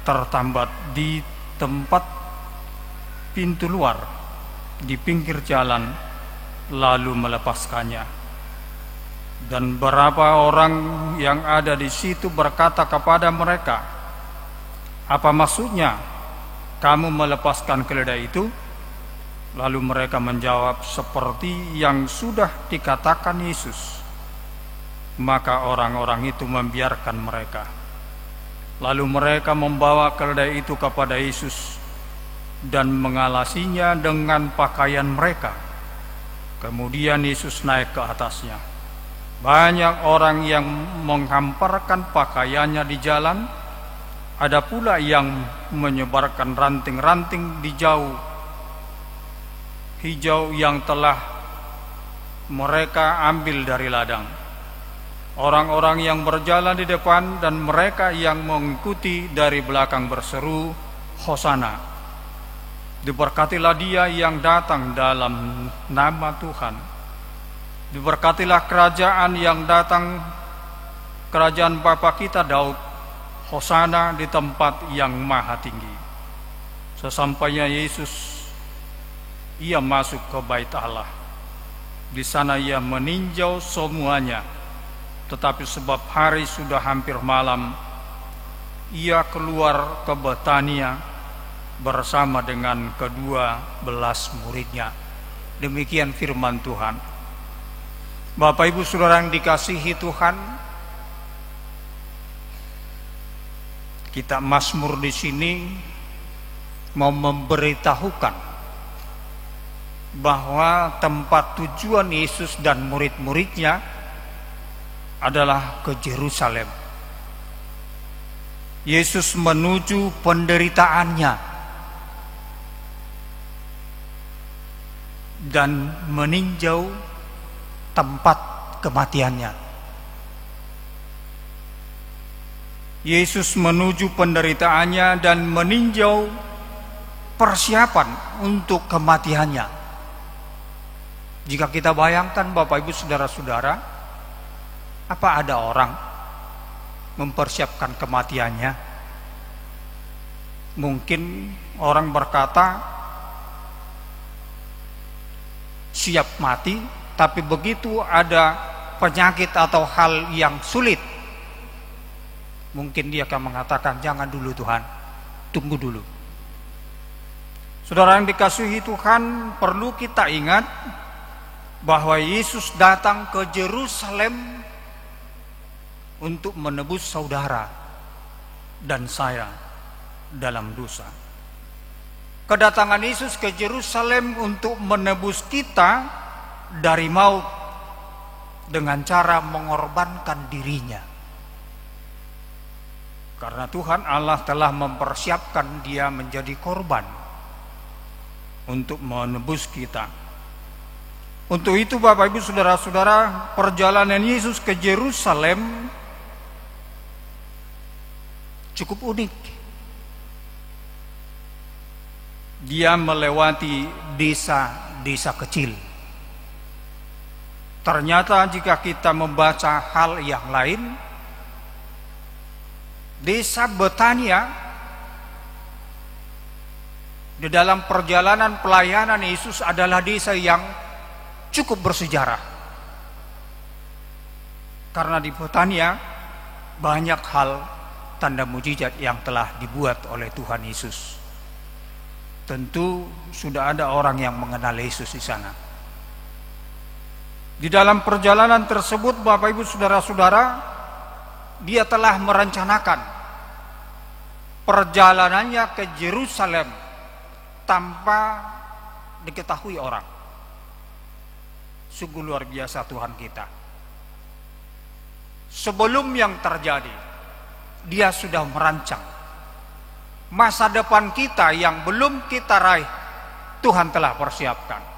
tertambat di tempat pintu luar di pinggir jalan, lalu melepaskannya. Dan beberapa orang yang ada di situ berkata kepada mereka, 'Apa maksudnya kamu melepaskan keledai itu?' Lalu mereka menjawab seperti yang sudah dikatakan Yesus. Maka orang-orang itu membiarkan mereka. Lalu mereka membawa keledai itu kepada Yesus dan mengalasinya dengan pakaian mereka. Kemudian Yesus naik ke atasnya. Banyak orang yang menghamparkan pakaiannya di jalan. Ada pula yang menyebarkan ranting-ranting hijau yang telah mereka ambil dari ladang. Orang-orang yang berjalan di depan dan mereka yang mengikuti dari belakang berseru, 'Hosana! Diberkatilah Dia yang datang dalam nama Tuhan. Diberkatilah kerajaan yang datang, kerajaan Bapa kita Daud. Hosana di tempat yang maha tinggi.' Sesampainya Yesus, Ia masuk ke bait Allah. Di sana Ia meninjau semuanya. Tetapi sebab hari sudah hampir malam, Ia keluar ke Betania bersama dengan ke-12 muridnya." Demikian firman Tuhan. Bapak Ibu Saudara yang dikasihi Tuhan, kita Mazmur di sini mau memberitahukan bahwa tempat tujuan Yesus dan murid-muridnya adalah ke Yerusalem. Yesus menuju penderitaannya dan meninjau tempat kematiannya. Yesus menuju penderitaannya dan meninjau persiapan untuk kematiannya. Jika kita bayangkan Bapak Ibu Saudara-saudara, apa ada orang mempersiapkan kematiannya? Mungkin orang berkata siap mati, tapi begitu ada penyakit atau hal yang sulit, mungkin dia akan mengatakan, jangan dulu Tuhan, tunggu dulu. Saudara yang dikasihi Tuhan, perlu kita ingat bahwa Yesus datang ke Yerusalem untuk menebus saudara dan saya dalam dosa. Kedatangan Yesus ke Yerusalem untuk menebus kita dari maut dengan cara mengorbankan dirinya. Karena Tuhan Allah telah mempersiapkan dia menjadi korban untuk menebus kita. Untuk itu Bapak Ibu Saudara-saudara, perjalanan Yesus ke Yerusalem cukup unik. Dia melewati desa-desa kecil. Ternyata jika kita membaca hal yang lain, desa Betania di dalam perjalanan pelayanan Yesus adalah desa yang cukup bersejarah. Karena di Betania banyak hal tanda mujizat yang telah dibuat oleh Tuhan Yesus. Tentu sudah ada orang yang mengenal Yesus di sana. Di dalam perjalanan tersebut Bapak Ibu Saudara-saudara, dia telah merencanakan perjalanannya ke Yerusalem tanpa diketahui orang. Sungguh luar biasa Tuhan kita. Sebelum yang terjadi, dia sudah merancang masa depan kita yang belum kita raih. Tuhan telah persiapkan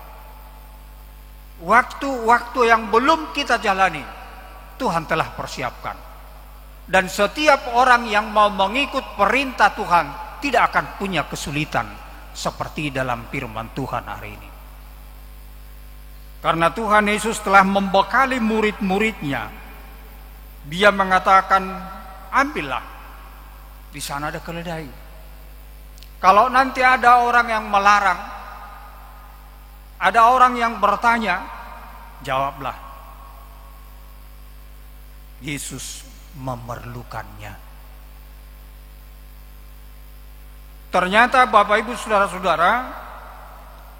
waktu-waktu yang belum kita jalani. Tuhan telah persiapkan. Dan setiap orang yang mau mengikut perintah Tuhan tidak akan punya kesulitan seperti dalam firman Tuhan hari ini. Karena Tuhan Yesus telah membekali murid-muridnya. Dia mengatakan, ambillah, di sana ada keledai. Kalau nanti ada orang yang melarang, ada orang yang bertanya, jawablah, Yesus memerlukannya. Ternyata Bapak Ibu Saudara-saudara,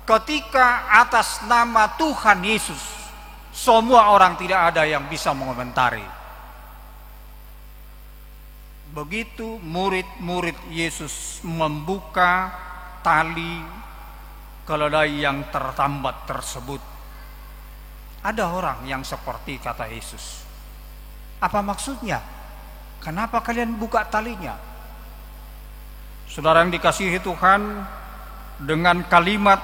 ketika atas nama Tuhan Yesus, semua orang tidak ada yang bisa mengomentari. Begitu murid-murid Yesus membuka tali keledai yang tertambat tersebut, ada orang yang seperti kata Yesus, apa maksudnya? Kenapa kalian buka talinya? Saudara yang dikasihi Tuhan, dengan kalimat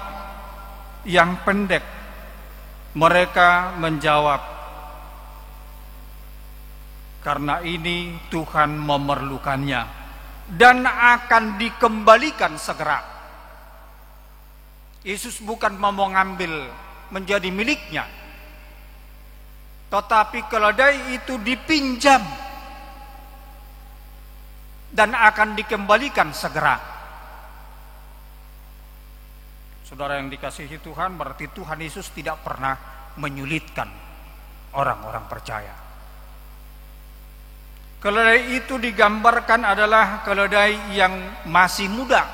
yang pendek mereka menjawab, karena ini Tuhan memerlukannya dan akan dikembalikan segera. Yesus bukan mau mengambil menjadi miliknya, tetapi keledai itu dipinjam dan akan dikembalikan segera. Saudara yang dikasihi Tuhan, berarti Tuhan Yesus tidak pernah menyulitkan orang-orang percaya. Keledai itu digambarkan adalah keledai yang masih muda,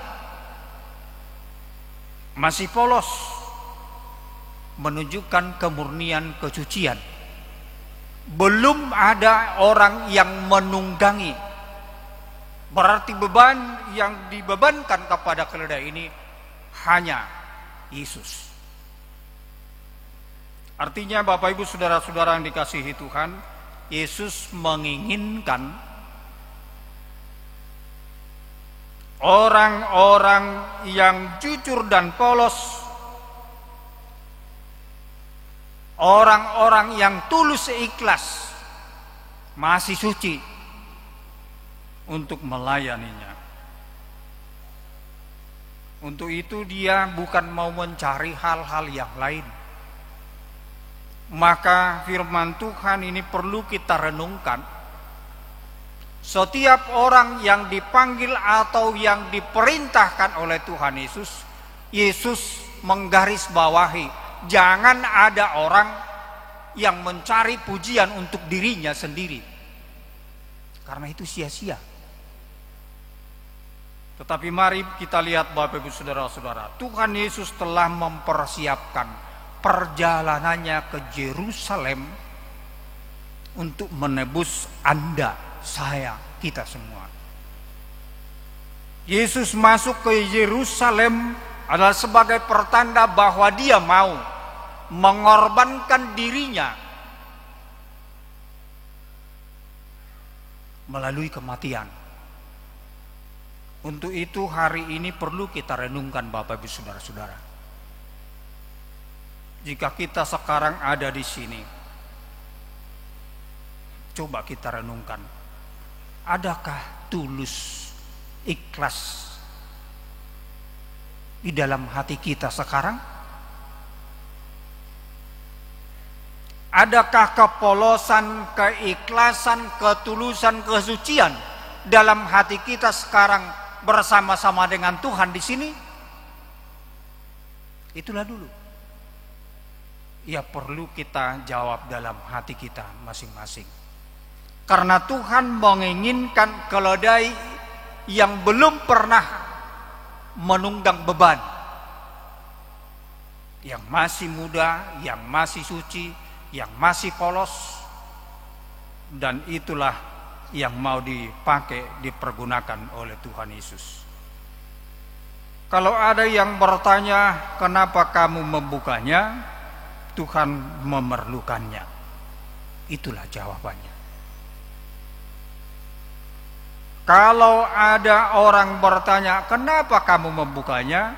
masih polos, menunjukkan kemurnian kesucian. Belum ada orang yang menunggangi. Berarti beban yang dibebankan kepada keledai ini hanya Yesus. Artinya Bapak Ibu Saudara-saudara yang dikasihi Tuhan, Yesus menginginkan orang-orang yang jujur dan polos, orang-orang yang tulus ikhlas, masih suci, untuk melayaninya. Untuk itu dia bukan mau mencari hal-hal yang lain. Maka firman Tuhan ini perlu kita renungkan. Setiap orang yang dipanggil atau yang diperintahkan oleh Tuhan Yesus, Yesus menggarisbawahi, jangan ada orang yang mencari pujian untuk dirinya sendiri, karena itu sia-sia. Tetapi mari kita lihat Bapak Ibu Saudara-saudara, Tuhan Yesus telah mempersiapkan perjalanannya ke Yerusalem untuk menebus Anda, saya, kita semua. Yesus masuk ke Yerusalem adalah sebagai pertanda bahwa dia mau mengorbankan dirinya melalui kematian. Untuk itu hari ini perlu kita renungkan Bapak Ibu Saudara-saudara. Jika kita sekarang ada di sini, coba kita renungkan. Adakah tulus, ikhlas di dalam hati kita sekarang? Adakah kepolosan, keikhlasan, ketulusan, kesucian dalam hati kita sekarang bersama-sama dengan Tuhan di sini? Itulah dulu. Ya perlu kita jawab dalam hati kita masing-masing. Karena Tuhan menginginkan keledai yang belum pernah menunggang beban, yang masih muda, yang masih suci, yang masih polos, dan itulah yang mau dipakai, dipergunakan oleh Tuhan Yesus. Kalau ada yang bertanya, kenapa kamu membukanya? Tuhan memerlukannya. Itulah jawabannya. Kalau ada orang bertanya, kenapa kamu membukanya?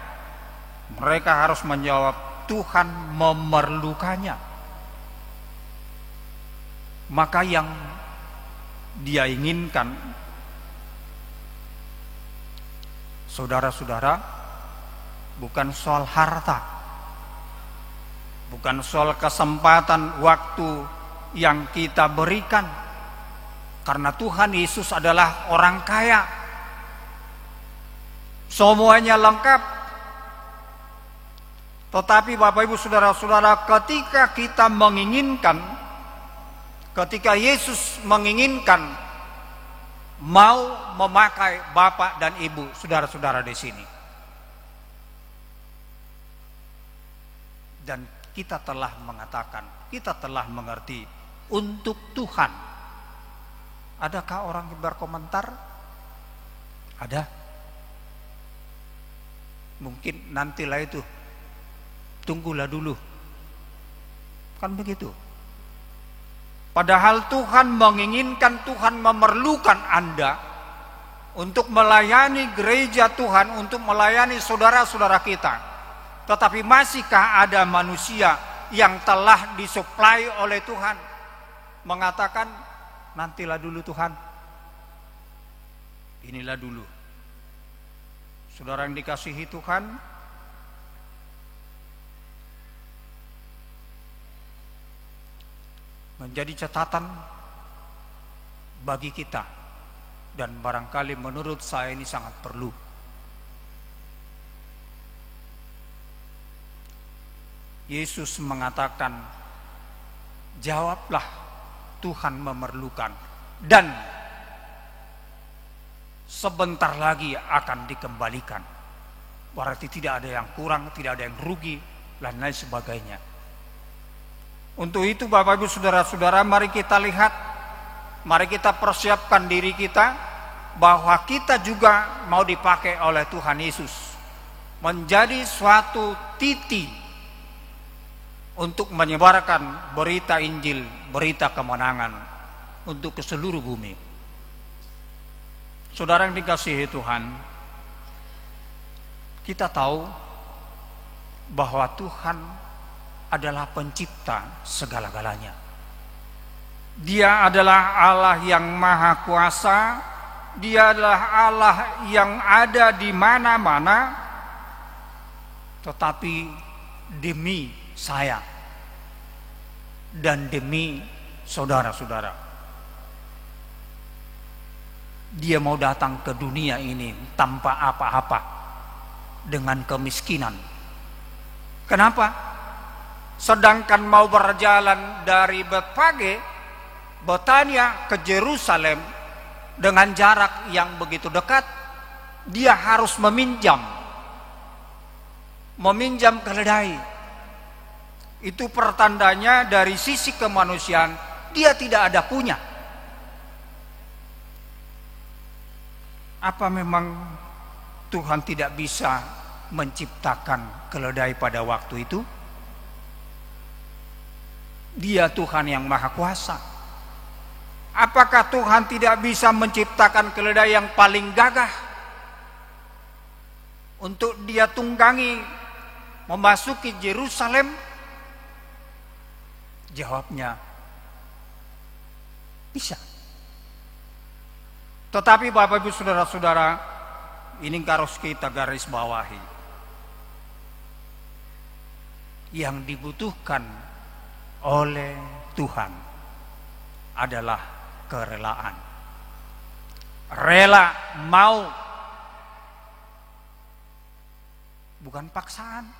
Mereka harus menjawab, Tuhan memerlukannya. Maka yang dia inginkan, saudara-saudara, bukan soal harta, bukan soal kesempatan waktu yang kita berikan, karena Tuhan Yesus adalah orang kaya, semuanya lengkap. Tetapi Bapak Ibu Saudara-saudara, ketika kita menginginkan, ketika Yesus menginginkan mau memakai Bapak dan Ibu saudara-saudara di sini, dan kita telah mengatakan, kita telah mengerti untuk Tuhan. Adakah orang yang berkomentar? Ada? Mungkin nantilah itu, tunggulah dulu, kan begitu. Padahal Tuhan menginginkan, Tuhan memerlukan Anda untuk melayani gereja Tuhan, untuk melayani saudara-saudara kita. Tetapi masihkah ada manusia yang telah disuplai oleh Tuhan mengatakan, nantilah dulu Tuhan, inilah dulu. Saudara yang dikasihi Tuhan, menjadi catatan bagi kita, dan barangkali menurut saya ini sangat perlu. Yesus mengatakan, jawablah, Tuhan memerlukan, dan sebentar lagi akan dikembalikan. Berarti tidak ada yang kurang, tidak ada yang rugi, dan lain sebagainya. Untuk itu Bapak Ibu Saudara-saudara, mari kita lihat, mari kita persiapkan diri kita, bahwa kita juga mau dipakai oleh Tuhan Yesus menjadi suatu titik untuk menyebarkan berita Injil, berita kemenangan untuk ke seluruh bumi. Saudara yang dikasihi Tuhan, kita tahu bahwa Tuhan adalah pencipta segala-galanya. Dia adalah Allah yang maha kuasa, Dia adalah Allah yang ada di mana-mana, tetapi demi saya dan demi saudara-saudara, Dia mau datang ke dunia ini tanpa apa-apa, dengan kemiskinan. Kenapa? Sedangkan mau berjalan dari Betfage, Betania ke Yerusalem dengan jarak yang begitu dekat, dia harus meminjam keledai. Itu pertandanya dari sisi kemanusiaan dia tidak ada punya. Apa memang Tuhan tidak bisa menciptakan keledai pada waktu itu? Dia Tuhan yang Maha Kuasa. Apakah Tuhan tidak bisa menciptakan keledai yang paling gagah untuk dia tunggangi memasuki Yerusalem? Jawabnya, bisa. Tetapi Bapak Ibu Saudara-saudara, ini harus kita garis bawahi. Yang dibutuhkan oleh Tuhan adalah kerelaan. Rela mau, bukan paksaan.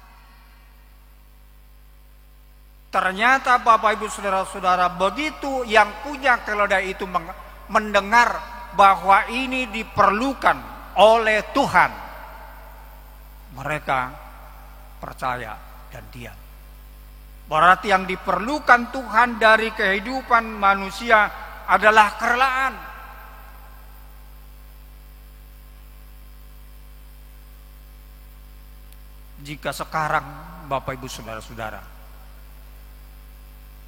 Ternyata Bapak Ibu Saudara-saudara, begitu yang punya keledai itu mendengar bahwa ini diperlukan oleh Tuhan, mereka percaya dan diam. Berarti yang diperlukan Tuhan dari kehidupan manusia adalah kerelaan. Jika sekarang Bapak Ibu Saudara-saudara,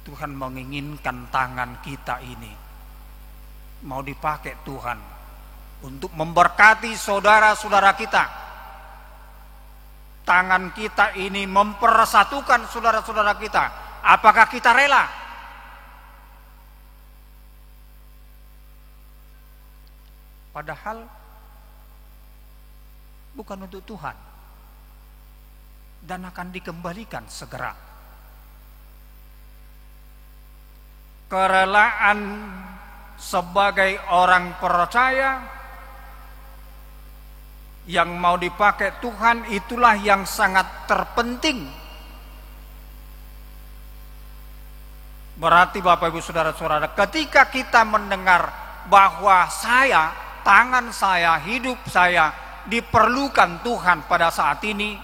Tuhan menginginkan tangan kita ini mau dipakai Tuhan untuk memberkati saudara-saudara kita, tangan kita ini mempersatukan saudara-saudara kita, apakah kita rela? Padahal bukan untuk Tuhan dan akan dikembalikan segera. Kerelaan sebagai orang percaya yang mau dipakai Tuhan, itulah yang sangat terpenting. Berarti Bapak Ibu Saudara-saudara, ketika kita mendengar bahwa tangan saya, hidup saya diperlukan Tuhan pada saat ini,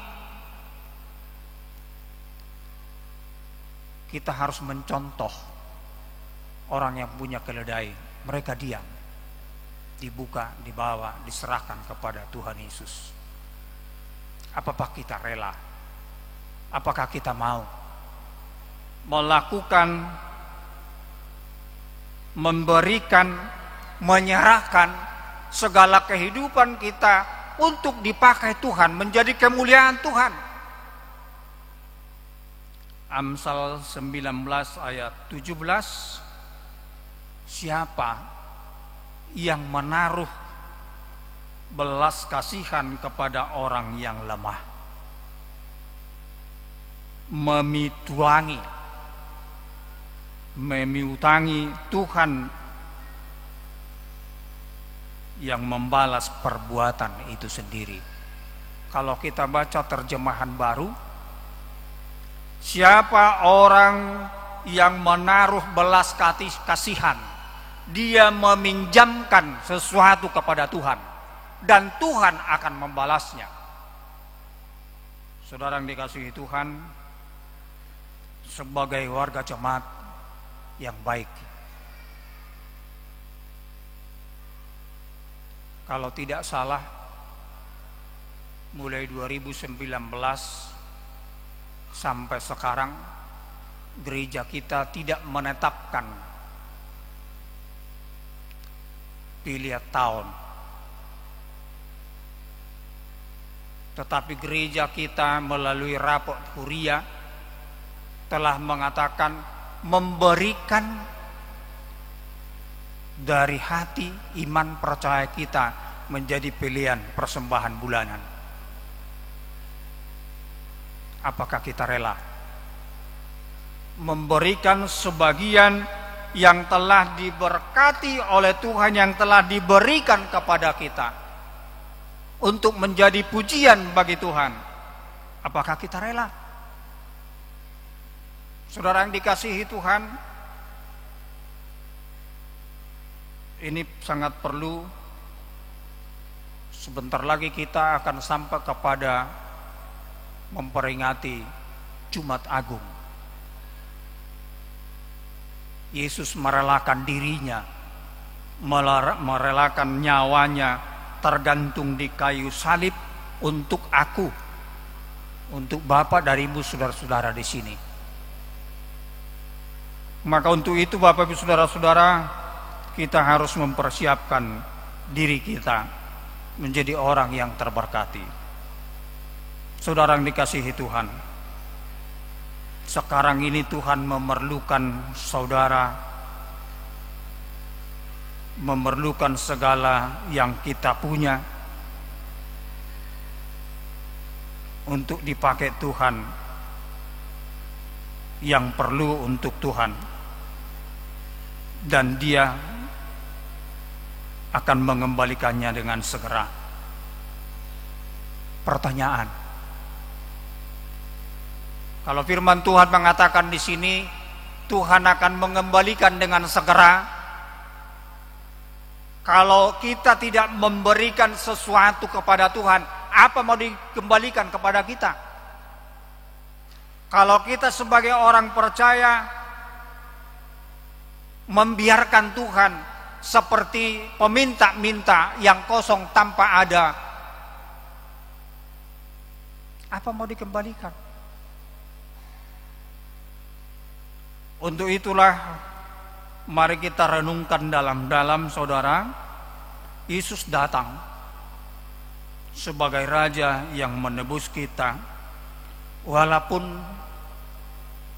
kita harus mencontoh orang yang punya keledai. Mereka diam, dibuka, dibawa, diserahkan kepada Tuhan Yesus. Apakah kita rela? Apakah kita mau melakukan, memberikan, menyerahkan segala kehidupan kita untuk dipakai Tuhan, menjadi kemuliaan Tuhan? Amsal 19 ayat 17, siapa yang menaruh belas kasihan kepada orang yang lemah, memiutangi Tuhan yang membalas perbuatan itu sendiri. Kalau kita baca terjemahan baru, siapa orang yang menaruh belas kasihan, dia meminjamkan sesuatu kepada Tuhan dan Tuhan akan membalasnya. Saudara yang dikasihi Tuhan, sebagai warga jemaat yang baik, kalau tidak salah mulai 2019 sampai sekarang gereja kita tidak menetapkan pilihan tahun, tetapi gereja kita melalui rapot Huria telah mengatakan memberikan dari hati iman percaya kita menjadi pilihan persembahan bulanan. Apakah kita rela memberikan sebagian yang telah diberkati oleh Tuhan, yang telah diberikan kepada kita untuk menjadi pujian bagi Tuhan? Apakah kita rela? Saudara yang dikasihi Tuhan, ini sangat perlu. Sebentar lagi kita akan sampai kepada memperingati Jumat Agung. Yesus merelakan dirinya, merelakan nyawanya, tergantung di kayu salib untuk aku, untuk Bapak dan Ibu saudara-saudara di sini. Maka untuk itu Bapak Ibu saudara-saudara, kita harus mempersiapkan diri kita menjadi orang yang terberkati. Saudara yang dikasihi Tuhan, sekarang ini Tuhan memerlukan saudara, memerlukan segala yang kita punya untuk dipakai Tuhan, yang perlu untuk Tuhan, dan Dia akan mengembalikannya dengan segera. Pertanyaan, kalau firman Tuhan mengatakan di sini Tuhan akan mengembalikan dengan segera, kalau kita tidak memberikan sesuatu kepada Tuhan, apa mau dikembalikan kepada kita? Kalau kita sebagai orang percaya membiarkan Tuhan seperti peminta-minta yang kosong tanpa ada, apa mau dikembalikan? Untuk itulah mari kita renungkan dalam-dalam, saudara. Yesus datang sebagai Raja yang menebus kita, walaupun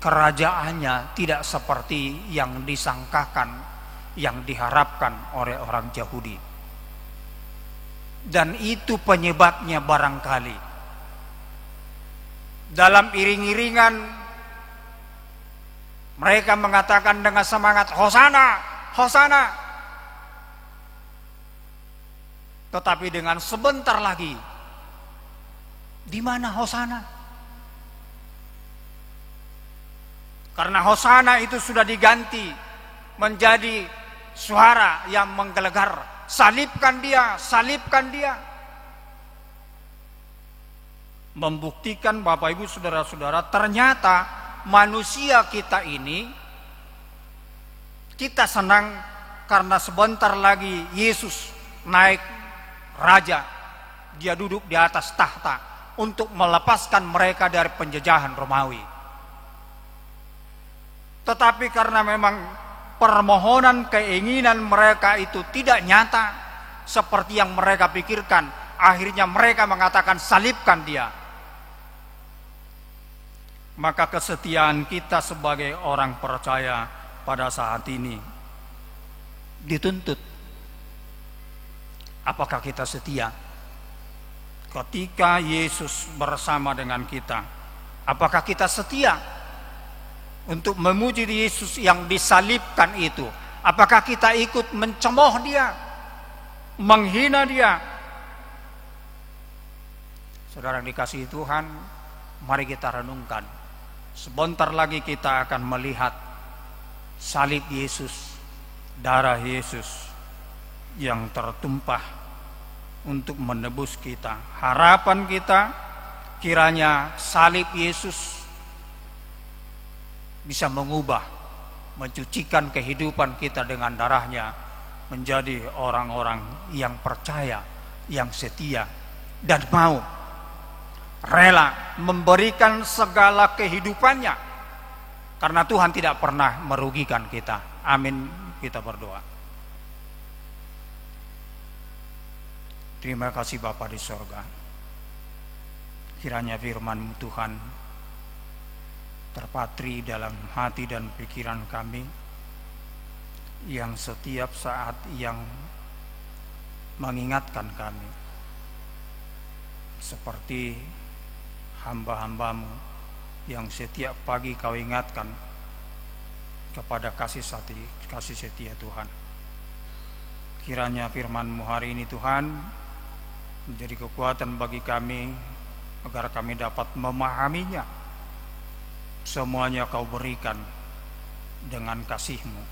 kerajaannya tidak seperti yang disangkakan, yang diharapkan oleh orang Yahudi. Dan itu penyebabnya barangkali dalam iring-iringan mereka mengatakan dengan semangat, Hosana, Hosana. Tetapi dengan sebentar lagi, di mana Hosana? Karena Hosana itu sudah diganti menjadi suara yang menggelegar, salibkan dia, salibkan dia. Membuktikan Bapak Ibu saudara-saudara, ternyata manusia kita ini, kita senang karena sebentar lagi Yesus naik raja, dia duduk di atas tahta untuk melepaskan mereka dari penjajahan Romawi. Tetapi karena memang permohonan keinginan mereka itu tidak nyata seperti yang mereka pikirkan, akhirnya mereka mengatakan salibkan dia. Maka kesetiaan kita sebagai orang percaya pada saat ini dituntut. Apakah kita setia ketika Yesus bersama dengan kita? Apakah kita setia untuk memuji Yesus yang disalibkan itu? Apakah kita ikut mencemooh dia, menghina dia? Saudara yang dikasihi Tuhan, mari kita renungkan. Sebentar lagi kita akan melihat salib Yesus, darah Yesus yang tertumpah untuk menebus kita. Harapan kita kiranya salib Yesus bisa mengubah, mencucikan kehidupan kita dengan darahnya menjadi orang-orang yang percaya, yang setia, dan mau rela memberikan segala kehidupannya, karena Tuhan tidak pernah merugikan kita. Amin. Kita berdoa. Terima kasih Bapa di sorga, kiranya firman Tuhan terpatri dalam hati dan pikiran kami, yang setiap saat yang mengingatkan kami, seperti hamba-hambamu yang setiap pagi kau ingatkan kepada kasih setia Tuhan. Kiranya firman-Mu hari ini Tuhan menjadi kekuatan bagi kami, agar kami dapat memahaminya. Semuanya Kau berikan dengan kasih-Mu,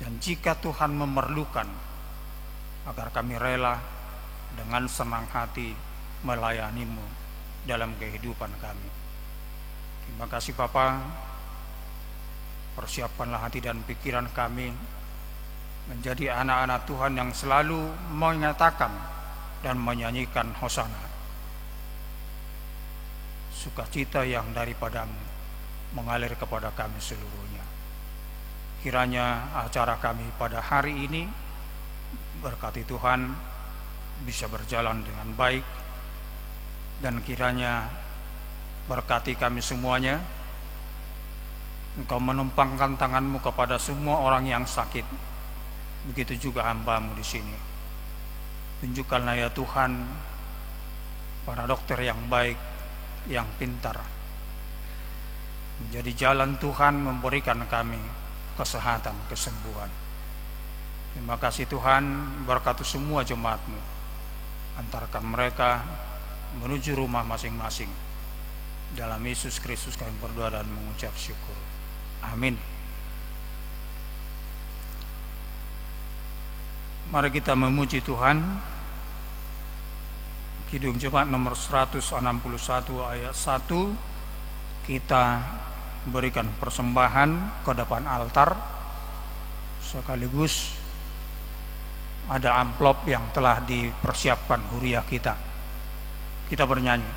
dan jika Tuhan memerlukan, agar kami rela dengan senang hati melayani-Mu dalam kehidupan kami. Terima kasih Bapa. Persiapkanlah hati dan pikiran kami menjadi anak-anak Tuhan yang selalu menyatakan dan menyanyikan Hosana. Sukacita yang daripada-Mu mengalir kepada kami seluruhnya. Kiranya acara kami pada hari ini berkati Tuhan bisa berjalan dengan baik, dan kiranya berkati kami semuanya. Engkau menumpangkan tangan-Mu kepada semua orang yang sakit, begitu juga hamba-Mu di sini. Tunjukkanlah ya Tuhan para dokter yang baik, yang pintar, menjadi jalan Tuhan memberikan kami kesehatan, kesembuhan. Terima kasih Tuhan, berkati semua jemaat-Mu, antarkan mereka menuju rumah masing-masing. Dalam Yesus Kristus kami berdoa dan mengucap syukur. Amin. Mari kita memuji Tuhan. Kidung Jemaat nomor 161 ayat 1. Kita berikan persembahan ke depan altar, sekaligus ada amplop yang telah dipersiapkan huriah kita. Kita bernyanyi.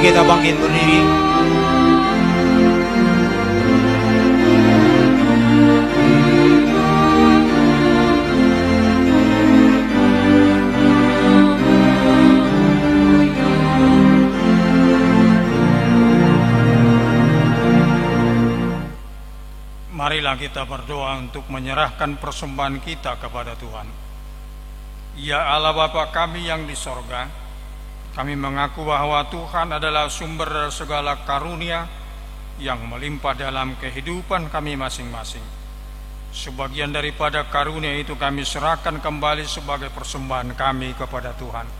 Mari kita bangkit berdiri. Marilah kita berdoa untuk menyerahkan persembahan kita kepada Tuhan. Ya Allah Bapa kami yang di sorga, kami mengaku bahwa Tuhan adalah sumber dari segala karunia yang melimpah dalam kehidupan kami masing-masing. Sebagian daripada karunia itu kami serahkan kembali sebagai persembahan kami kepada Tuhan.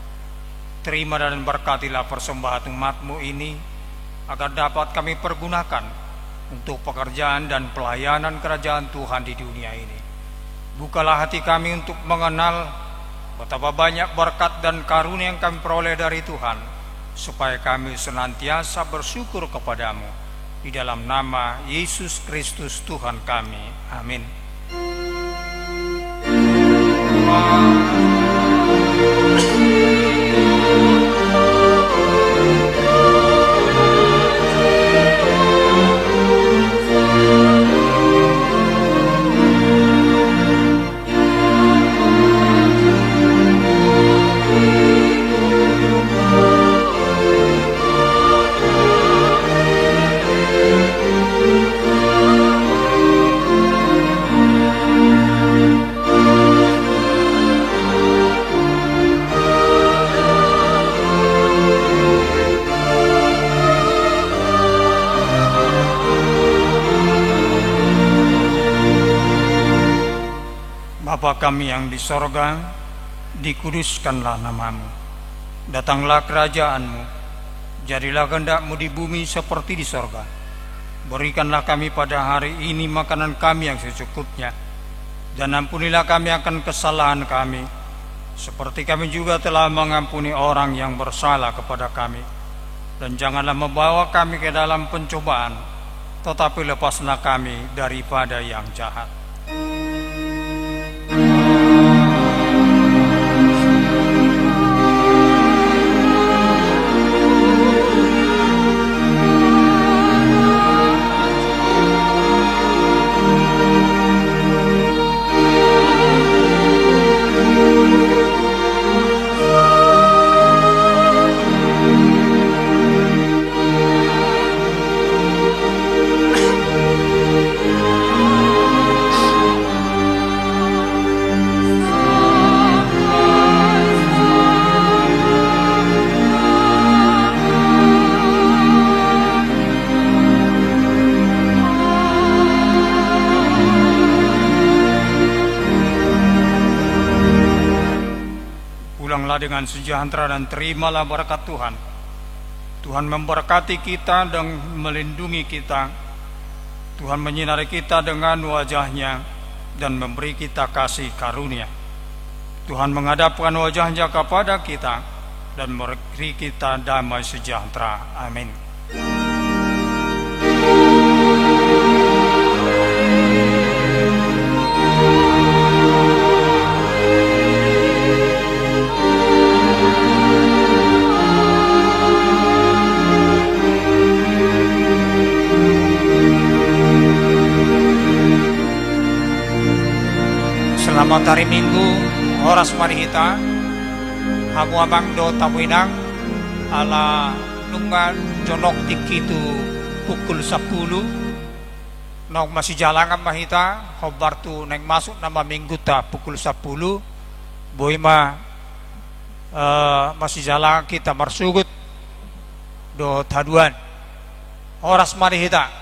Terima dan berkatilah persembahan umat-Mu ini, agar dapat kami pergunakan untuk pekerjaan dan pelayanan kerajaan Tuhan di dunia ini. Bukalah hati kami untuk mengenal betapa banyak berkat dan karunia yang kami peroleh dari Tuhan, supaya kami senantiasa bersyukur kepadamu. Di dalam nama Yesus Kristus Tuhan kami. Amin. Bapa kami yang di sorga, dikuduskanlah nama-Mu. Datanglah kerajaan-Mu, jadilah kehendak-Mu di bumi seperti di sorga. Berikanlah kami pada hari ini makanan kami yang secukupnya, dan ampunilah kami akan kesalahan kami, seperti kami juga telah mengampuni orang yang bersalah kepada kami. Dan janganlah membawa kami ke dalam pencobaan, tetapi lepaslah kami daripada yang jahat. Dengan sejahtera dan terimalah berkat Tuhan. Tuhan memberkati kita dan melindungi kita. Tuhan menyinari kita dengan wajah-Nya dan memberi kita kasih karunia. Tuhan menghadapkan wajah-Nya kepada kita dan memberi kita damai sejahtera. Amin. Selamat hari Minggu, horas marihita, hamu amang do tabuinang, ala nungan jonok tikitu pukul 10, nok masih jalangan mahita, hobar tu naik masuk nama minggu ta pukul 10, boy masih jalan kita marsugut do taduan, horas marihita.